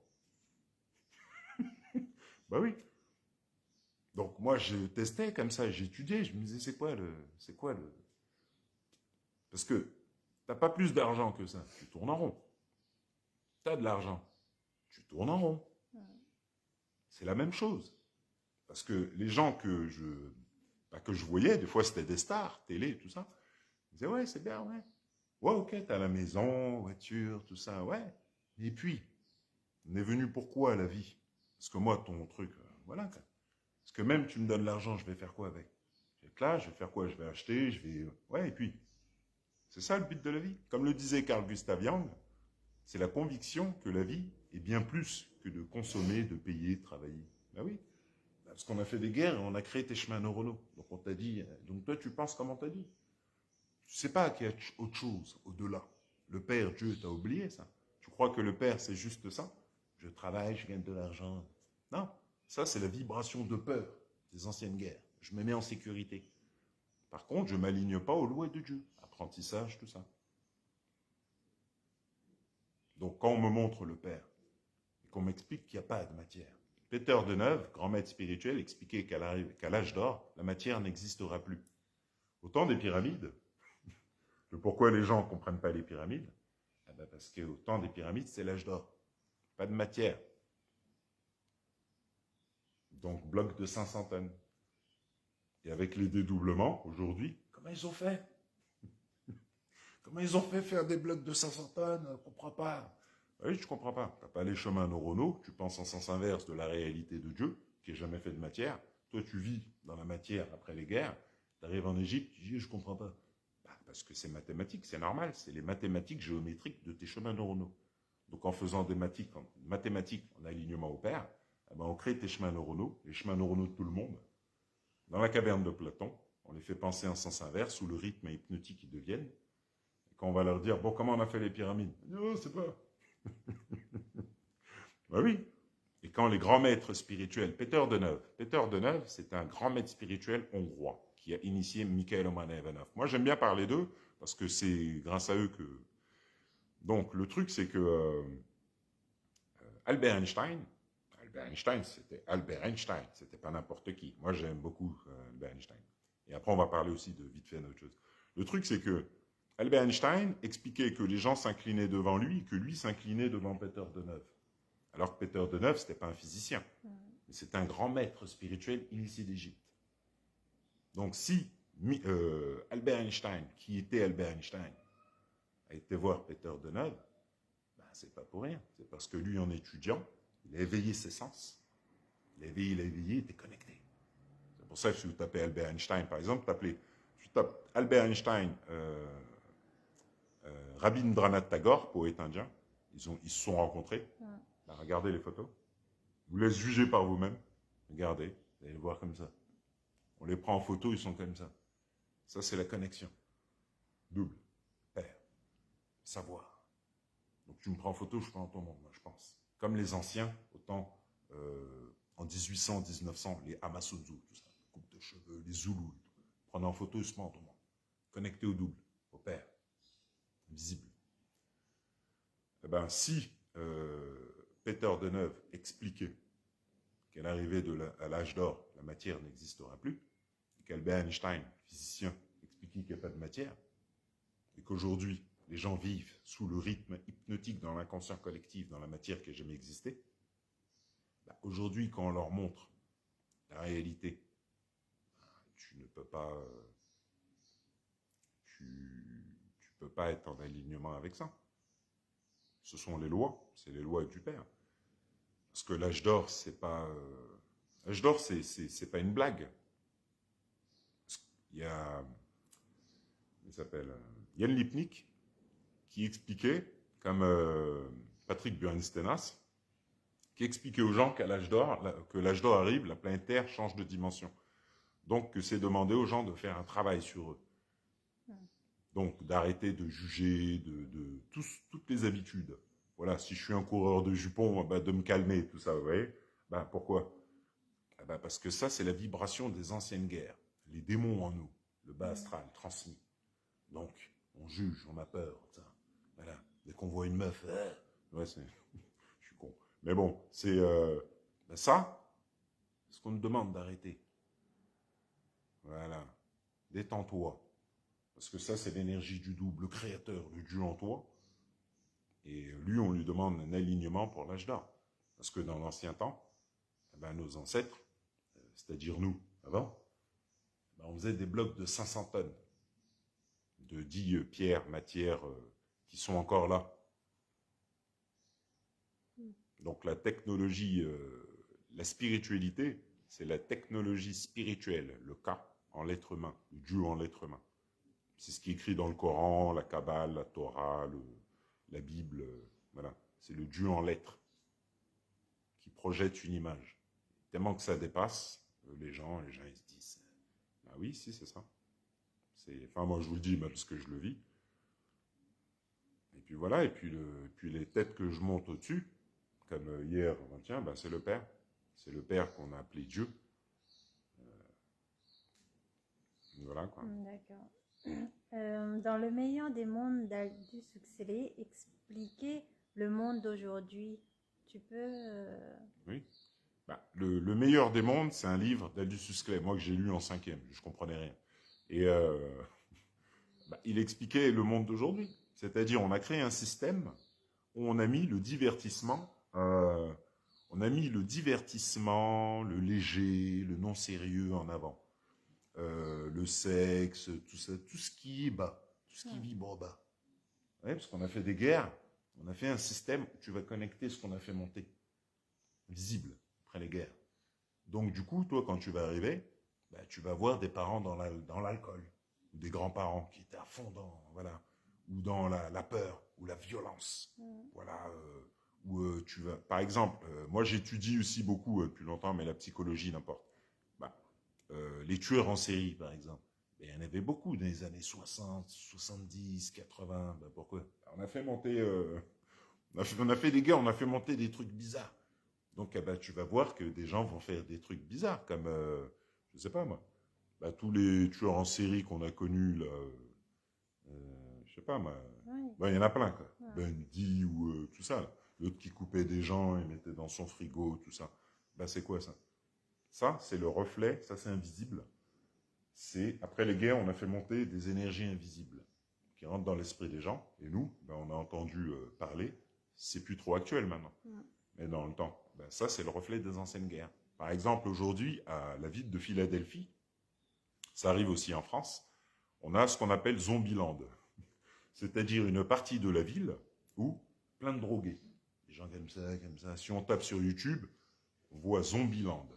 Oui. Donc, moi, je testais comme ça, j'étudiais, je me disais, c'est quoi le... Parce que t'as pas plus d'argent que ça, tu tournes en rond. Tu as de l'argent, tu tournes en rond. C'est la même chose. Parce que les gens Bah, que je voyais, des fois c'était des stars, télé, tout ça. Je disais, ouais, c'est bien, ouais. Ouais, ok, t'as la maison, voiture, tout ça, ouais. Et puis, on est venu pourquoi à la vie? Parce que moi, ton truc, voilà. Quoi. Parce que même tu me donnes l'argent, je vais faire quoi avec? Je vais être là, je vais faire quoi? Je vais acheter, je vais. Ouais, et puis, c'est ça le but de la vie. Comme le disait Carl Gustav Jung, c'est la conviction que la vie est bien plus que de consommer, de payer, de travailler. Ben oui. Parce qu'on a fait des guerres et on a créé tes chemins neuronaux. Donc on t'a dit, donc toi tu penses comme on t'a dit. Tu sais pas qu'il y a autre chose au-delà. Le Père, Dieu, t'as oublié ça. Tu crois que le Père, c'est juste ça? Je travaille, je gagne de l'argent. Non, ça c'est la vibration de peur des anciennes guerres. Je me mets en sécurité. Par contre, je ne m'aligne pas aux lois de Dieu. Apprentissage, tout ça. Donc quand on me montre le Père, et qu'on m'explique qu'il n'y a pas de matière, Peter Deneuve, grand maître spirituel, expliquait qu'à l'âge d'or, la matière n'existera plus. Au temps des pyramides, pourquoi les gens ne comprennent pas les pyramides? Eh ben parce qu'au temps des pyramides, c'est l'âge d'or. Pas de matière. Donc, bloc de 500 tonnes. Et avec les dédoublements, aujourd'hui, comment ils ont fait? Comment ils ont fait faire des blocs de 500 tonnes? Je ne comprends pas. Oui, je ne comprends pas. Tu n'as pas les chemins neuronaux, tu penses en sens inverse de la réalité de Dieu, qui n'est jamais fait de matière. Toi, tu vis dans la matière après les guerres. Tu arrives en Égypte, tu dis, je ne comprends pas. Bah, parce que c'est mathématique, c'est normal. C'est les mathématiques géométriques de tes chemins neuronaux. Donc, en faisant des mathématiques en alignement au Père, eh ben, on crée tes chemins neuronaux, les chemins neuronaux de tout le monde. Dans la caverne de Platon, on les fait penser en sens inverse, sous le rythme hypnotique qu'ils deviennent. Et quand on va leur dire, bon, comment on a fait les pyramides? Non, c'est pas. Ben oui. Et quand les grands maîtres spirituels, Peter Deneuve, c'est un grand maître spirituel hongrois qui a initié Mikhail Romanov. Moi, j'aime bien parler d'eux parce que c'est grâce à eux que. Donc, le truc, c'est que Albert Einstein, c'était Albert Einstein, c'était pas n'importe qui. Moi, j'aime beaucoup Albert Einstein. Et après, on va parler aussi de vite fait d'autre chose. Le truc, c'est que Albert Einstein expliquait que les gens s'inclinaient devant lui et que lui s'inclinait devant Peter Deneuve. Alors que Peter Deneuve, ce n'était pas un physicien, mais c'est un grand maître spirituel initié d'Égypte. Donc si Albert Einstein, qui était Albert Einstein, a été voir Peter Deneuve, ben, c'est pas pour rien. C'est parce que lui, en étudiant, il a éveillé ses sens. Il a éveillé, il était connecté. C'est pour ça que si vous tapez Albert Einstein, par exemple, tu tapes Albert Einstein, Rabindranath Tagore, poète indien, ils se sont rencontrés. Ben, regardez les photos. Je vous laisse juger par vous-même. Regardez, vous allez le voir comme ça. On les prend en photo, ils sont comme ça. Ça, c'est la connexion. Double, pair, savoir. Donc tu me prends en photo, je prends ton monde, moi, je pense. Comme les anciens, autant en 1800, 1900, les Amasunzu, tout ça, coupe de cheveux, les Zoulous, prenez en photo, ils se prennent ton monde. Connecté au double, au pair, visible. Eh bien, si Peter Deneuve expliquait qu'à l'arrivée à l'âge d'or, la matière n'existera plus, et qu'Albert Einstein, physicien, expliquait qu'il n'y a pas de matière, et qu'aujourd'hui, les gens vivent sous le rythme hypnotique dans l'inconscient collectif, dans la matière qui n'a jamais existé, bah aujourd'hui, quand on leur montre la réalité, tu ne peux pas, tu peux pas être en alignement avec ça. Ce sont les lois, c'est les lois du Père. Parce que l'âge d'or, c'est pas... l'âge d'or, c'est pas une blague. Il y a... Il s'appelle Yann Lipnik qui expliquait, comme Patrick Bernstenas, qui expliquait aux gens qu'à l'âge d'or, que l'âge d'or arrive, la planète Terre change de dimension. Donc, que c'est demander aux gens de faire un travail sur eux. Donc, d'arrêter de juger, toutes les habitudes. Voilà, si je suis un coureur de jupons, bah, de me calmer, tout ça, vous voyez. Bah, pourquoi? Bah, parce que ça, c'est la vibration des anciennes guerres. Les démons en nous, le bas astral transmis. Donc, on juge, on a peur. Ça. Voilà. Dès qu'on voit une meuf, ouais, je suis con. Mais bon, c'est ben ça, c'est ce qu'on nous demande d'arrêter. Voilà. Détends-toi. Parce que ça, c'est l'énergie du double créateur, le Dieu en toi. Et lui, on lui demande un alignement pour l'âge d'or. Parce que dans l'ancien temps, eh ben, nos ancêtres, c'est-à-dire nous, avant, ben, on faisait des blocs de 500 tonnes de dit pierres, matières qui sont encore là. Donc la technologie, la spiritualité, c'est la technologie spirituelle, le Ka en l'être humain, le Dieu en l'être humain. C'est ce qui est écrit dans le Coran, la Kabbale, la Torah, la Bible, voilà. C'est le Dieu en lettres qui projette une image. Tellement que ça dépasse, les gens ils se disent, ah oui, si, c'est ça. Enfin, moi, je vous le dis parce que je le vis. Et puis voilà, et puis les têtes que je monte au-dessus, comme hier, tiens, ben, c'est le Père. C'est le Père qu'on a appelé Dieu. Voilà, quoi. D'accord. Dans le meilleur des mondes d'Aldous Huxley, expliquer le monde d'aujourd'hui. Tu peux... Oui. Bah, le meilleur des mondes, c'est un livre d'Aldous Huxley, moi que j'ai lu en 5e, je comprenais rien. Et bah, il expliquait le monde d'aujourd'hui. C'est-à-dire, on a créé un système où on a mis le divertissement, le léger, le non sérieux en avant. Le sexe, tout ça, tout ce qui est bas, tout ce qui vibre bas. Ouais, parce qu'on a fait des guerres, on a fait un système où tu vas connecter ce qu'on a fait monter, visible, après les guerres. Donc du coup, toi, quand tu vas arriver, bah, tu vas voir des parents dans l'alcool, ou des grands-parents qui étaient à fond dans, voilà, ou dans la peur, ou la violence. Voilà, où tu vas... Par exemple, moi j'étudie aussi beaucoup depuis longtemps, mais la psychologie, n'importe. Bah, les tueurs en série, par exemple. Et il y en avait beaucoup dans les années 60, 70, 80. Ben pourquoi? On a fait monter... on a fait des guerres, on a fait monter des trucs bizarres. Donc eh ben, tu vas voir que des gens vont faire des trucs bizarres, comme, je sais pas moi, ben, tous les tueurs en série qu'on a connus, là, je sais pas moi, Oui. ben, il y en a plein, quoi. Bundy ou tout ça. L'autre qui coupait des gens et mettait dans son frigo, tout ça. Ben, c'est quoi ça? Ça, c'est le reflet, ça c'est invisible. Après les guerres, on a fait monter des énergies invisibles qui rentrent dans l'esprit des gens. Et nous, ben, on a entendu parler. C'est plus trop actuel maintenant. Mais dans le temps, ben, ça c'est le reflet des anciennes guerres. Par exemple, aujourd'hui, à la ville de Philadelphie, ça arrive aussi en France, on a ce qu'on appelle Zombieland. C'est-à-dire une partie de la ville où plein de drogués. Des gens comme ça, comme ça. Si on tape sur YouTube, on voit Zombieland.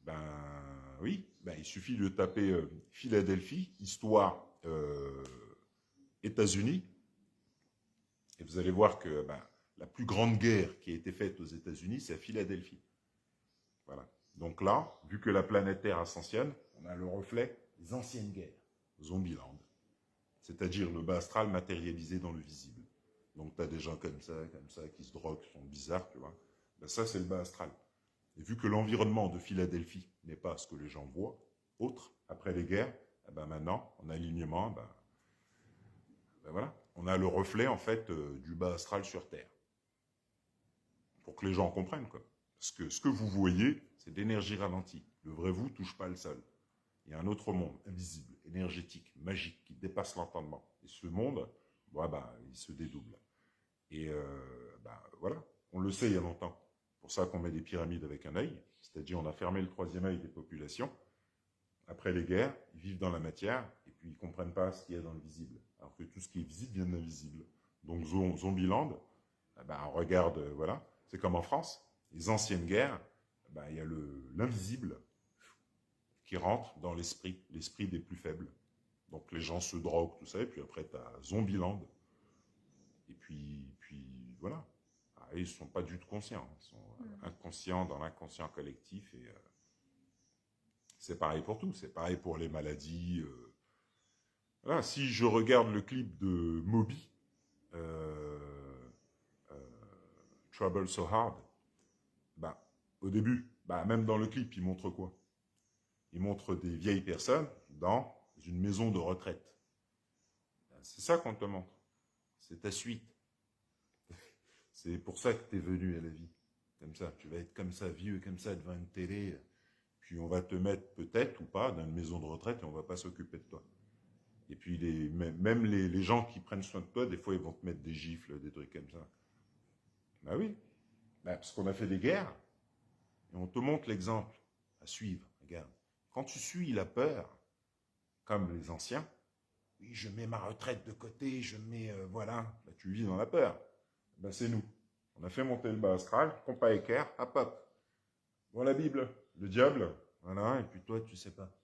Ben oui, ben, il suffit de taper Philadelphie, histoire États-Unis, et vous allez voir que ben, la plus grande guerre qui a été faite aux États-Unis, c'est à Philadelphie. Voilà. Donc là, vu que la planète Terre ascensionne, on a le reflet des anciennes guerres, Zombieland. C'est-à-dire le bas astral matérialisé dans le visible. Donc tu as des gens comme ça, qui se droguent, qui sont bizarres, tu vois. Ben, ça, c'est le bas astral. Et vu que l'environnement de Philadelphie n'est pas ce que les gens voient, autre, après les guerres, eh ben maintenant, en alignement, ben voilà, on a le reflet, en fait, du bas astral sur Terre. Pour que les gens comprennent, quoi. Parce que ce que vous voyez, c'est d'énergie ralentie. Le vrai vous touche pas le sol. Il y a un autre monde, invisible, énergétique, magique, qui dépasse l'entendement. Et ce monde, ouais, ben, il se dédouble. Et ben, voilà, on le sait il y a longtemps. C'est pour ça qu'on met des pyramides avec un œil, c'est-à-dire on a fermé le troisième œil des populations. Après les guerres, ils vivent dans la matière et puis ils ne comprennent pas ce qu'il y a dans le visible. Alors que tout ce qui est visible vient de l'invisible. Donc Zombieland, ben, on regarde, voilà, c'est comme en France, les anciennes guerres, ben, il y a l'invisible qui rentre dans l'esprit des plus faibles. Donc les gens se droguent, tout ça, et puis après tu as Zombieland. Et puis voilà. Ah, ils ne sont pas du tout conscients. Ils sont inconscients dans l'inconscient collectif. Et c'est pareil pour tout. C'est pareil pour les maladies. Voilà. Si je regarde le clip de Moby, Trouble So Hard, bah, au début, bah, même dans le clip, il montre quoi? Il montre des vieilles personnes dans une maison de retraite. C'est ça qu'on te montre. C'est ta suite. C'est pour ça que tu es venu à la vie. Comme ça, tu vas être comme ça, vieux, comme ça, devant une télé. Puis on va te mettre, peut-être ou pas, dans une maison de retraite et on va pas s'occuper de toi. Et puis même les gens qui prennent soin de toi, des fois, ils vont te mettre des gifles, des trucs comme ça. Bah oui. Bah, parce qu'on a fait des guerres. Et on te montre l'exemple à suivre. Regarde. Quand tu suis la peur, comme les anciens, oui, je mets ma retraite de côté, je mets, voilà, ben, tu vis dans la peur. Ben, c'est nous. On a fait monter le bas astral, compas équerre, hop hop. Bon, la Bible, le diable, voilà, et puis toi, tu sais pas.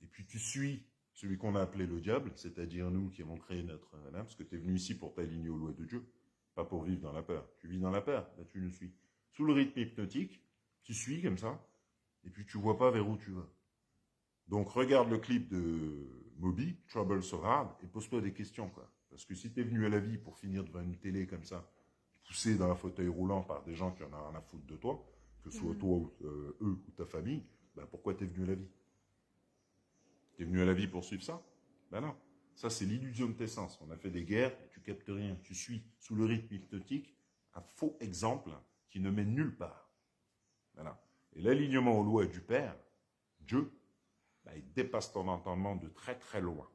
Et puis tu suis celui qu'on a appelé le diable, c'est-à-dire nous qui avons créé notre... Voilà, parce que tu es venu ici pour t'aligner aux lois de Dieu, pas pour vivre dans la peur. Tu vis dans la peur, ben, tu nous suis. Sous le rythme hypnotique, tu suis comme ça, et puis tu vois pas vers où tu vas. Donc regarde le clip de Moby, Trouble So Hard, et pose-toi des questions, quoi. Parce que si tu es venu à la vie pour finir devant une télé comme ça, poussé dans un fauteuil roulant par des gens qui en ont rien à foutre de toi, que ce soit toi, ou, eux ou ta famille, ben pourquoi tu es venu à la vie? Tu es venu à la vie pour suivre ça? Ben non. Ça, c'est l'illusion de tes sens. On a fait des guerres et tu captes rien. Tu suis, sous le rythme hypnotique, un faux exemple qui ne mène nulle part. Voilà. Et l'alignement aux lois du Père, Dieu, ben, il dépasse ton entendement de très très loin.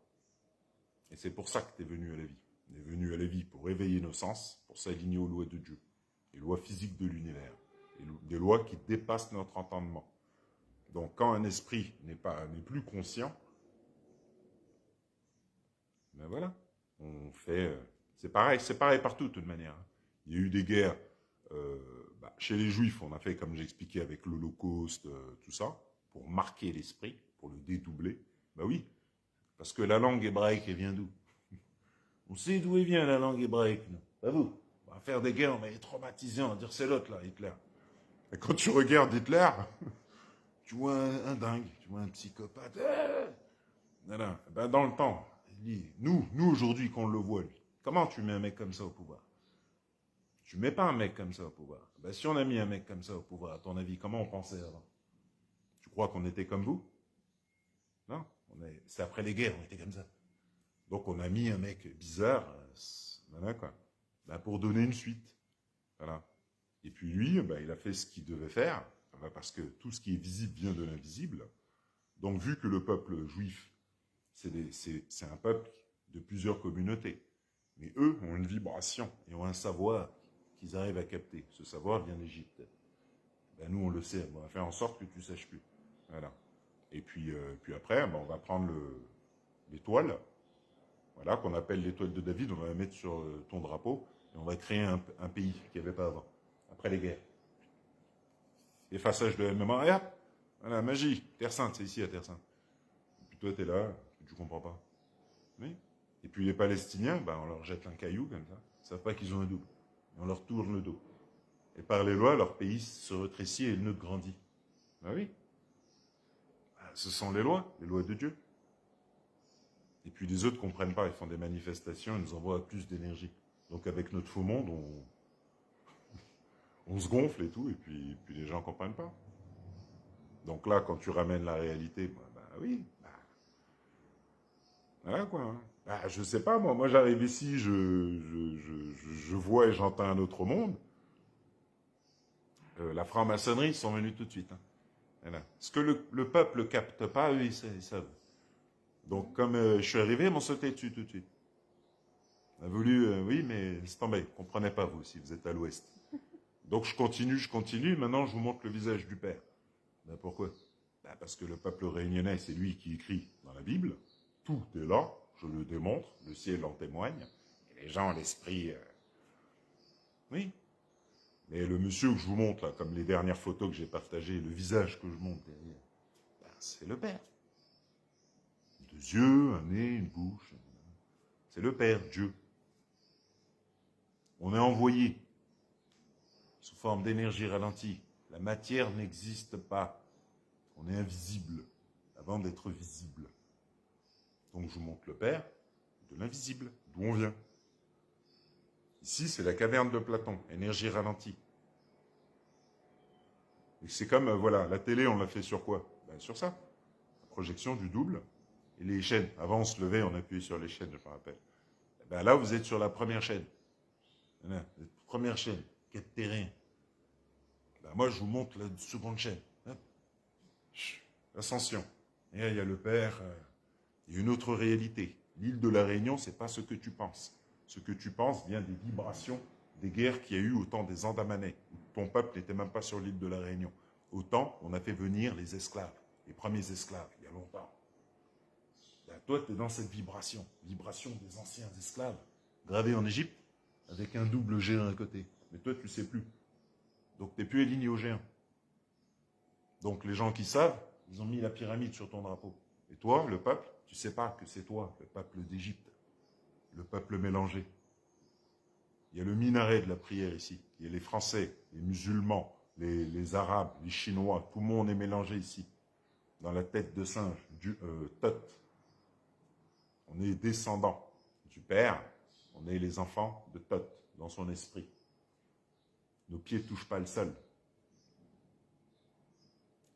Et c'est pour ça que tu es venu à la vie. On est venu à la vie pour éveiller nos sens, pour s'aligner aux lois de Dieu, les lois physiques de l'univers, des lois qui dépassent notre entendement. Donc quand un esprit n'est plus conscient, ben voilà, on fait... c'est pareil partout de toute manière. Il y a eu des guerres, chez les Juifs, on a fait comme j'expliquais avec l'Holocauste, tout ça, pour marquer l'esprit, pour le dédoubler. Ben oui, parce que la langue hébraïque, elle vient d'où? On sait d'où elle vient la langue hébraïque, nous. Pas vous. On va faire des guerres, on va être traumatisés, on va dire c'est l'autre là, Hitler. Et quand tu regardes Hitler, tu vois un dingue, tu vois un psychopathe. Voilà. Ben dans le temps, nous aujourd'hui qu'on le voit, lui, comment tu mets un mec comme ça au pouvoir? Tu mets pas un mec comme ça au pouvoir. Ben, si on a mis un mec comme ça au pouvoir, à ton avis, comment on pensait avant? Tu crois qu'on était comme vous? Non. C'est après les guerres, on était comme ça. Donc on a mis un mec bizarre, voilà quoi, ben, pour donner une suite. Voilà. Et puis lui, ben, il a fait ce qu'il devait faire, parce que tout ce qui est visible vient de l'invisible. Donc vu que le peuple juif, c'est un peuple de plusieurs communautés, mais eux ont une vibration et ont un savoir qu'ils arrivent à capter. Ce savoir vient d'Égypte. Ben, nous, on le sait, on va faire en sorte que tu ne saches plus. Voilà. Et puis après, ben, on va prendre l'étoile, voilà, qu'on appelle l'étoile de David, on va la mettre sur ton drapeau, et on va créer un pays qu'il n'y avait pas avant, après les guerres. Effaçage de la mémoire, et hop, voilà, magie, Terre Sainte, c'est ici à Terre Sainte. Et puis toi, tu es là, tu ne comprends pas. Oui. Et puis les Palestiniens, ben, on leur jette un caillou comme ça, ils ne savent pas qu'ils ont un double. Et on leur tourne le dos. Et par les lois, leur pays se rétrécit et le nœud grandit. Ben oui. Ce sont les lois de Dieu. Et puis les autres ne comprennent pas, ils font des manifestations, ils nous envoient plus d'énergie. Donc avec notre faux monde, on se gonfle et tout, et puis les gens ne comprennent pas. Donc là, quand tu ramènes la réalité, bah oui, voilà quoi. Hein. Bah, je sais pas, moi j'arrive ici, je vois et j'entends un autre monde. La franc-maçonnerie, ils sont venus tout de suite. Hein. Voilà. Ce que le peuple ne capte pas, eux, ils savent. Donc comme je suis arrivé, ils m'ont sauté dessus tout de suite. On a voulu, oui, mais c'est tombé, vous ne comprenez pas vous, si vous êtes à l'ouest. Donc je continue, maintenant je vous montre le visage du Père. Ben, pourquoi? Ben, parce que le peuple réunionnais, c'est lui qui écrit dans la Bible. Tout est là, je le démontre, le ciel en témoigne. Et les gens, l'esprit... Oui. Mais le monsieur que je vous montre, là, comme les dernières photos que j'ai partagées, le visage que je montre derrière, ben, c'est le Père. 2 yeux, un nez, une bouche. C'est le Père, Dieu. On est envoyé sous forme d'énergie ralentie. La matière n'existe pas. On est invisible avant d'être visible. Donc je vous montre le Père de l'invisible, d'où on vient. Ici, c'est la caverne de Platon, énergie ralentie. Et c'est comme, voilà, la télé, on l'a fait sur quoi? Ben, sur ça. La projection du double et les chaînes. Avant, on se levait, on appuyait sur les chaînes, je me rappelle. Ben, là, vous êtes sur la première chaîne. Voilà, la première chaîne, captez rien. Ben, moi, je vous montre la seconde chaîne. L'ascension. Et là, il y a le Père, il y a une autre réalité. L'île de la Réunion, ce n'est pas ce que tu penses. Ce que tu penses vient des vibrations des guerres qu'il y a eu au temps des Andamanais. Ton peuple n'était même pas sur l'île de la Réunion. Au temps, on a fait venir les esclaves. les premiers esclaves, il y a longtemps. Ben, toi, tu es dans cette vibration des anciens esclaves, gravés en Égypte, avec un double géant à côté. Mais toi, tu ne sais plus. Donc, tu n'es plus aligné au géant. Donc, les gens qui savent, ils ont mis la pyramide sur ton drapeau. Et toi, le peuple, tu ne sais pas que c'est toi, le peuple d'Égypte, le peuple mélangé. Il y a le minaret de la prière ici. Il y a les Français, les musulmans, les Arabes, les Chinois. Tout le monde est mélangé ici. Dans la tête de singe, Thoth. On est descendants du Père. On est les enfants de Thoth, dans son esprit. Nos pieds ne touchent pas le sol.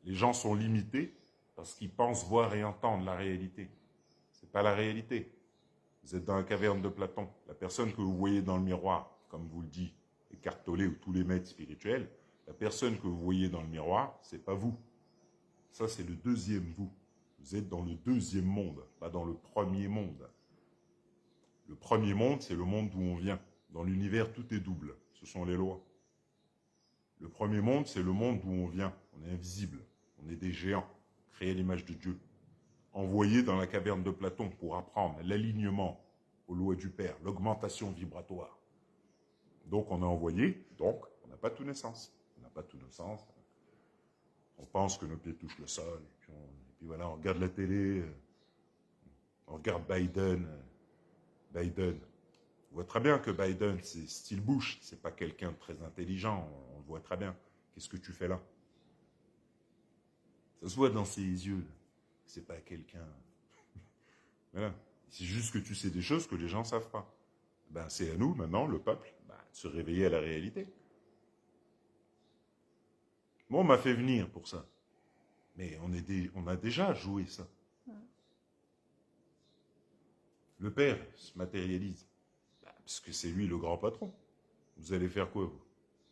Les gens sont limités parce qu'ils pensent voir et entendre la réalité. Ce n'est pas la réalité. Vous êtes dans la caverne de Platon. La personne que vous voyez dans le miroir, comme vous le dit Eckhart Tolle ou tous les maîtres spirituels, la personne que vous voyez dans le miroir, ce n'est pas vous. Ça, c'est le deuxième vous. Vous êtes dans le deuxième monde, pas dans le premier monde. Le premier monde, c'est le monde d'où on vient. Dans l'univers, tout est double. Ce sont les lois. Le premier monde, c'est le monde d'où on vient. On est invisible. On est des géants, créés à l'image de Dieu. Envoyés dans la caverne de Platon pour apprendre l'alignement aux lois du Père, l'augmentation vibratoire. Donc on est envoyé, donc on n'a pas tout naissance. On n'a pas tout naissance. On pense que nos pieds touchent le sol, et puis voilà, on regarde la télé, on regarde Biden. On voit très bien que Biden, c'est style Bush, c'est pas quelqu'un de très intelligent, on le voit très bien. Qu'est-ce que tu fais là? Ça se voit dans ses yeux, c'est pas quelqu'un... Voilà. C'est juste que tu sais des choses que les gens ne savent pas. Ben, c'est à nous, maintenant, le peuple, de se réveiller à la réalité. Moi, on m'a fait venir pour ça. Mais on a déjà joué ça. Le Père se matérialise. Parce que c'est lui le grand patron. Vous allez faire quoi, vous?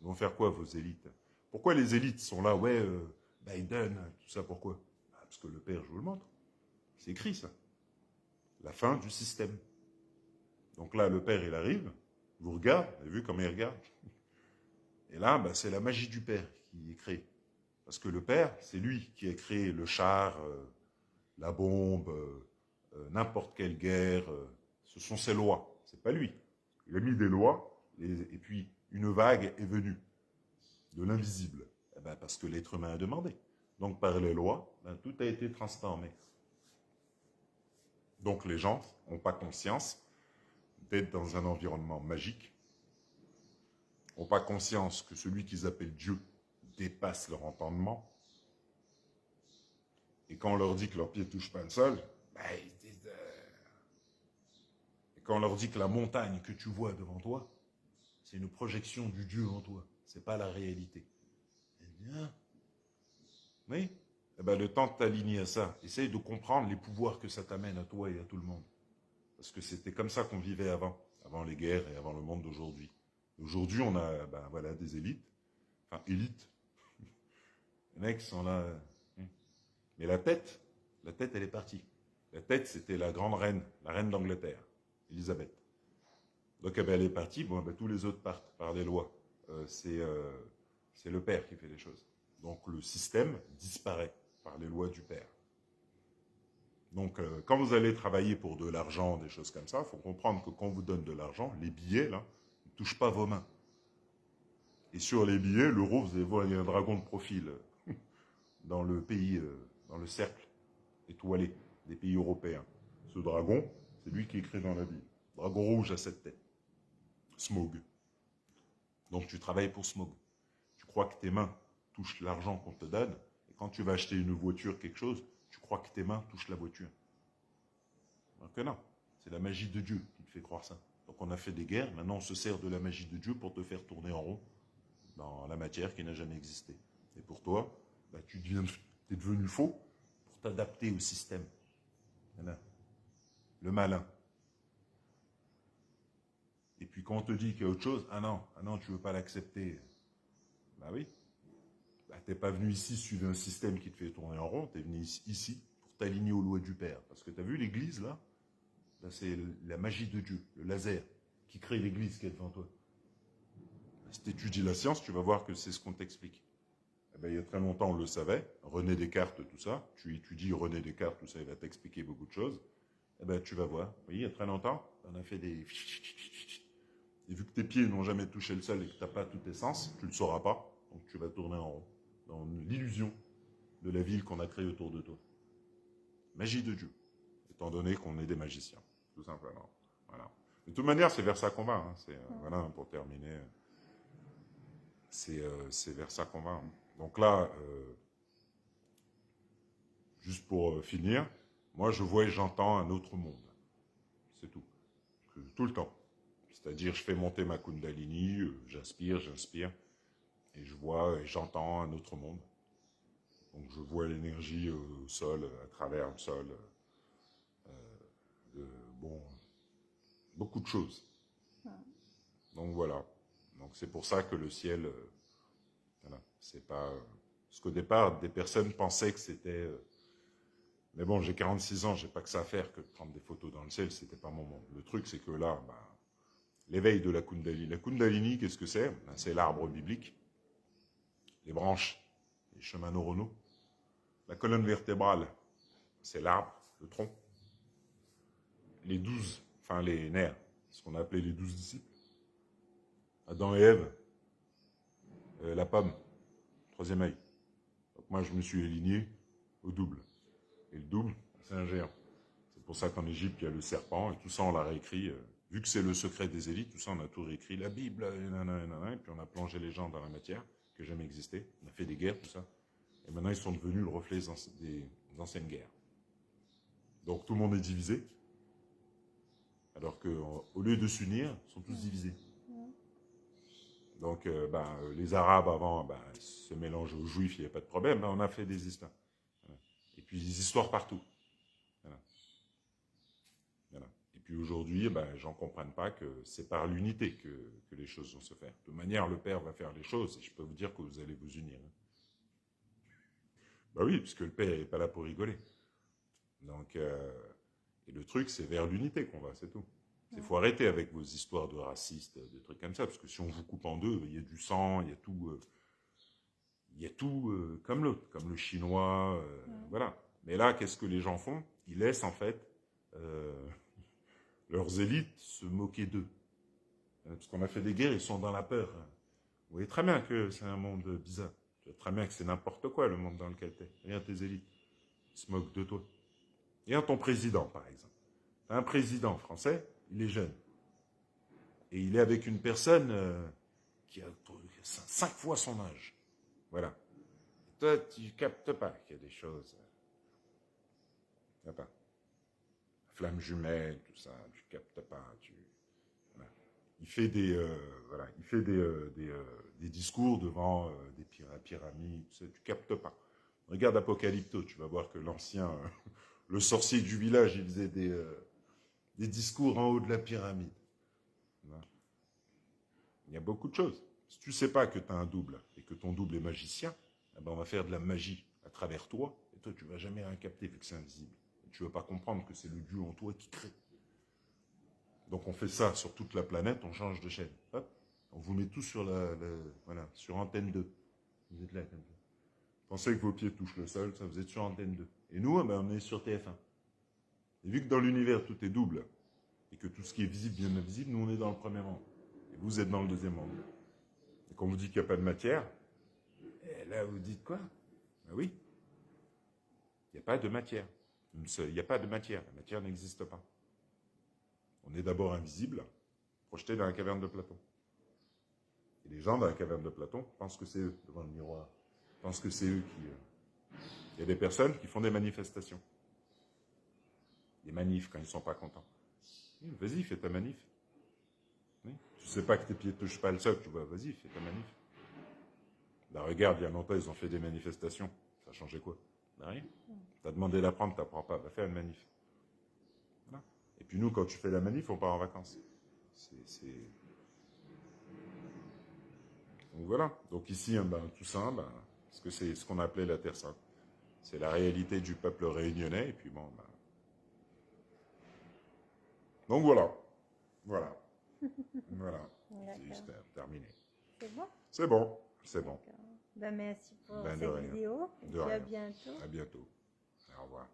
Ils vont faire quoi, vos élites? Pourquoi les élites sont là? Ouais, Biden, tout ça, pourquoi? Parce que le Père, je vous le montre. C'est écrit, ça. La fin du système. Donc là, le Père, il arrive, vous regarde, vous avez vu comment il regarde? Et là, c'est la magie du Père qui est créée. Parce que le Père, c'est lui qui a créé le char, la bombe, n'importe quelle guerre. Ce sont ses lois. C'est pas lui. Il a mis des lois, et puis une vague est venue de l'invisible. Parce que l'être humain a demandé. Donc par les lois, tout a été transformé. Donc les gens n'ont pas conscience d'être dans un environnement magique, n'ont pas conscience que celui qu'ils appellent Dieu dépasse leur entendement. Et quand on leur dit que leurs pieds ne touchent pas le sol, ils disent... Et quand on leur dit que la montagne que tu vois devant toi, c'est une projection du Dieu en toi, ce n'est pas la réalité. Eh bien, oui, le temps de t'aligner à ça, essaye de comprendre les pouvoirs que ça t'amène à toi et à tout le monde. Parce que c'était comme ça qu'on vivait avant les guerres et avant le monde d'aujourd'hui. Aujourd'hui, on a des élites, enfin élites. Les mecs sont là. Mais la tête, elle est partie. La tête, c'était la grande reine, la reine d'Angleterre, Elisabeth. Donc elle est partie, tous les autres partent par les lois. C'est le Père qui fait les choses. Donc le système disparaît par les lois du Père. Donc, quand vous allez travailler pour de l'argent, des choses comme ça, il faut comprendre que quand on vous donne de l'argent, les billets, là, ne touchent pas vos mains. Et sur les billets, l'euro, vous allez voir, il y a un dragon de profil dans le pays, dans le cercle étoilé des pays européens. Ce dragon, c'est lui qui est écrit dans la Bible. Dragon rouge à 7 têtes. Smog. Donc, tu travailles pour Smog. Tu crois que tes mains touchent l'argent qu'on te donne, et quand tu vas acheter une voiture, quelque chose, tu crois que tes mains touchent la voiture. Alors que non, c'est la magie de Dieu qui te fait croire ça. Donc on a fait des guerres, maintenant on se sert de la magie de Dieu pour te faire tourner en rond dans la matière qui n'a jamais existé. Et pour toi, tu es devenu faux pour t'adapter au système. Voilà. Le malin. Et puis quand on te dit qu'il y a autre chose, ah non, tu ne veux pas l'accepter. Oui. Tu n'es pas venu ici suivre un système qui te fait tourner en rond, tu es venu ici pour t'aligner aux lois du Père. Parce que tu as vu l'église là, c'est la magie de Dieu, le laser, qui crée l'église qui est devant toi. Si tu étudies la science, tu vas voir que c'est ce qu'on t'explique. Eh ben, il y a très longtemps, on le savait. René Descartes, tout ça. Tu étudies René Descartes, tout ça, il va t'expliquer beaucoup de choses. Eh ben, tu vas voir. Oui, il y a très longtemps, on a fait des... Et vu que tes pieds n'ont jamais touché le sol et que tu n'as pas tous tes sens, tu ne le sauras pas. Donc tu vas tourner en rond, dans l'illusion de la ville qu'on a créée autour de toi. Magie de Dieu, étant donné qu'on est des magiciens, tout simplement. Voilà. De toute manière, c'est vers ça qu'on va. Hein. Voilà, pour terminer, c'est vers ça qu'on va. Hein. Donc là, juste pour finir, moi je vois et j'entends un autre monde. C'est tout. Tout le temps. C'est-à-dire, je fais monter ma Kundalini, j'inspire, et je vois et j'entends un autre monde. Donc je vois l'énergie au sol, à travers le sol, bon, beaucoup de choses. Donc voilà. Donc c'est pour ça que le ciel, voilà, c'est pas... parce qu'au départ, des personnes pensaient que c'était... mais bon, j'ai 46 ans, j'ai pas que ça à faire que de prendre des photos dans le ciel, c'était pas mon monde. Le truc, c'est que là, bah, l'éveil de la Kundalini. La Kundalini, qu'est-ce que c'est? Ben, c'est l'arbre biblique, les branches, les chemins neuronaux. La colonne vertébrale, c'est l'arbre, le tronc. Les 12, enfin les nerfs, ce qu'on a appelé les 12 disciples. Adam et Ève, la pomme, troisième œil. Donc moi, je me suis aligné au double. Et le double, c'est un géant. C'est pour ça qu'en Égypte, il y a le serpent, et tout ça, on l'a réécrit. Vu que c'est le secret des élites, tout ça, on a tout réécrit. La Bible, et puis on a plongé les gens dans la matière, qui n'a jamais existé. On a fait des guerres, tout ça. Et maintenant, ils sont devenus le reflet des anciennes guerres. Donc tout le monde est divisé. Alors qu'au lieu de s'unir, ils sont tous divisés. Donc, les Arabes, avant, se mélangeaient aux Juifs, il n'y a pas de problème. On a fait des histoires. Voilà. Et puis, des histoires partout. Voilà. Voilà. Et puis, aujourd'hui, les gens ne comprennent pas que c'est par l'unité que les choses vont se faire. De toute manière, le Père va faire les choses, et je peux vous dire que vous allez vous unir. Oui, puisque le Père n'est pas là pour rigoler. Donc, et le truc, c'est vers l'unité qu'on va, c'est tout. Il faut arrêter avec vos histoires de racistes, de trucs comme ça, parce que si on vous coupe en deux, il y a du sang, il y a tout comme l'autre, comme le chinois, voilà. Mais là, qu'est-ce que les gens font? Ils laissent en fait leurs élites se moquer d'eux. Parce qu'on a fait des guerres, ils sont dans la peur. Vous voyez très bien que c'est un monde bizarre. Tu vois très bien que c'est n'importe quoi le monde dans lequel tu es. Regarde tes élites, ils se moquent de toi. Regarde ton président, par exemple. Un président français, il est jeune. Et il est avec une personne qui a 5 fois son âge. Voilà. Et toi, tu ne captes pas qu'il y a des choses. Tu pas. Flamme jumelle, tout ça, tu ne captes pas. Voilà. Il fait des discours devant des pyramides, tu ne captes pas. Regarde Apocalypto, tu vas voir que l'ancien, le sorcier du village, il faisait des discours en haut de la pyramide. Voilà. Il y a beaucoup de choses. Si tu ne sais pas que tu as un double et que ton double est magicien, on va faire de la magie à travers toi, et toi, tu ne vas jamais rien capter vu que c'est invisible. Et tu ne vas pas comprendre que c'est le Dieu en toi qui crée. Donc on fait ça sur toute la planète, on change de chaîne. Hop, on vous met tous sur sur antenne 2. Vous êtes là comme ça. Pensez que vos pieds touchent le sol, ça, vous êtes sur antenne 2. Et nous, on est sur TF1. Et vu que dans l'univers, tout est double, et que tout ce qui est visible devient invisible, nous, on est dans le premier monde. Et vous êtes dans le deuxième monde. Et quand on vous dit qu'il n'y a pas de matière, et là, vous dites quoi? Oui, il n'y a pas de matière. Il n'y a pas de matière. La matière n'existe pas. On est d'abord invisible, projeté dans la caverne de Platon. Et les gens dans la caverne de Platon pensent que c'est eux, devant le miroir. Pensent que c'est eux qui... Il y a des personnes qui font des manifestations. Des manifs quand ils ne sont pas contents. Vas-y, fais ta manif. Oui. Tu ne sais pas que tes pieds ne touchent pas le sol, tu vois, vas-y, fais ta manif. Regarde, il y a longtemps, ils ont fait des manifestations. Ça a changé quoi? Rien. Tu as demandé d'apprendre, tu n'apprends pas. Va faire une manif. Voilà. Et puis nous, quand tu fais la manif, on part en vacances. Donc voilà. Donc ici, tout ça, parce que c'est ce qu'on appelait la Terre Sainte. C'est la réalité du peuple réunionnais. Et puis bon, donc voilà. Voilà. Voilà. C'est juste terminé. C'est bon? C'est bon. C'est bon. Ben, merci pour Ben, de cette rien. vidéo. Et De puis à rien. bientôt. À bientôt. Au revoir.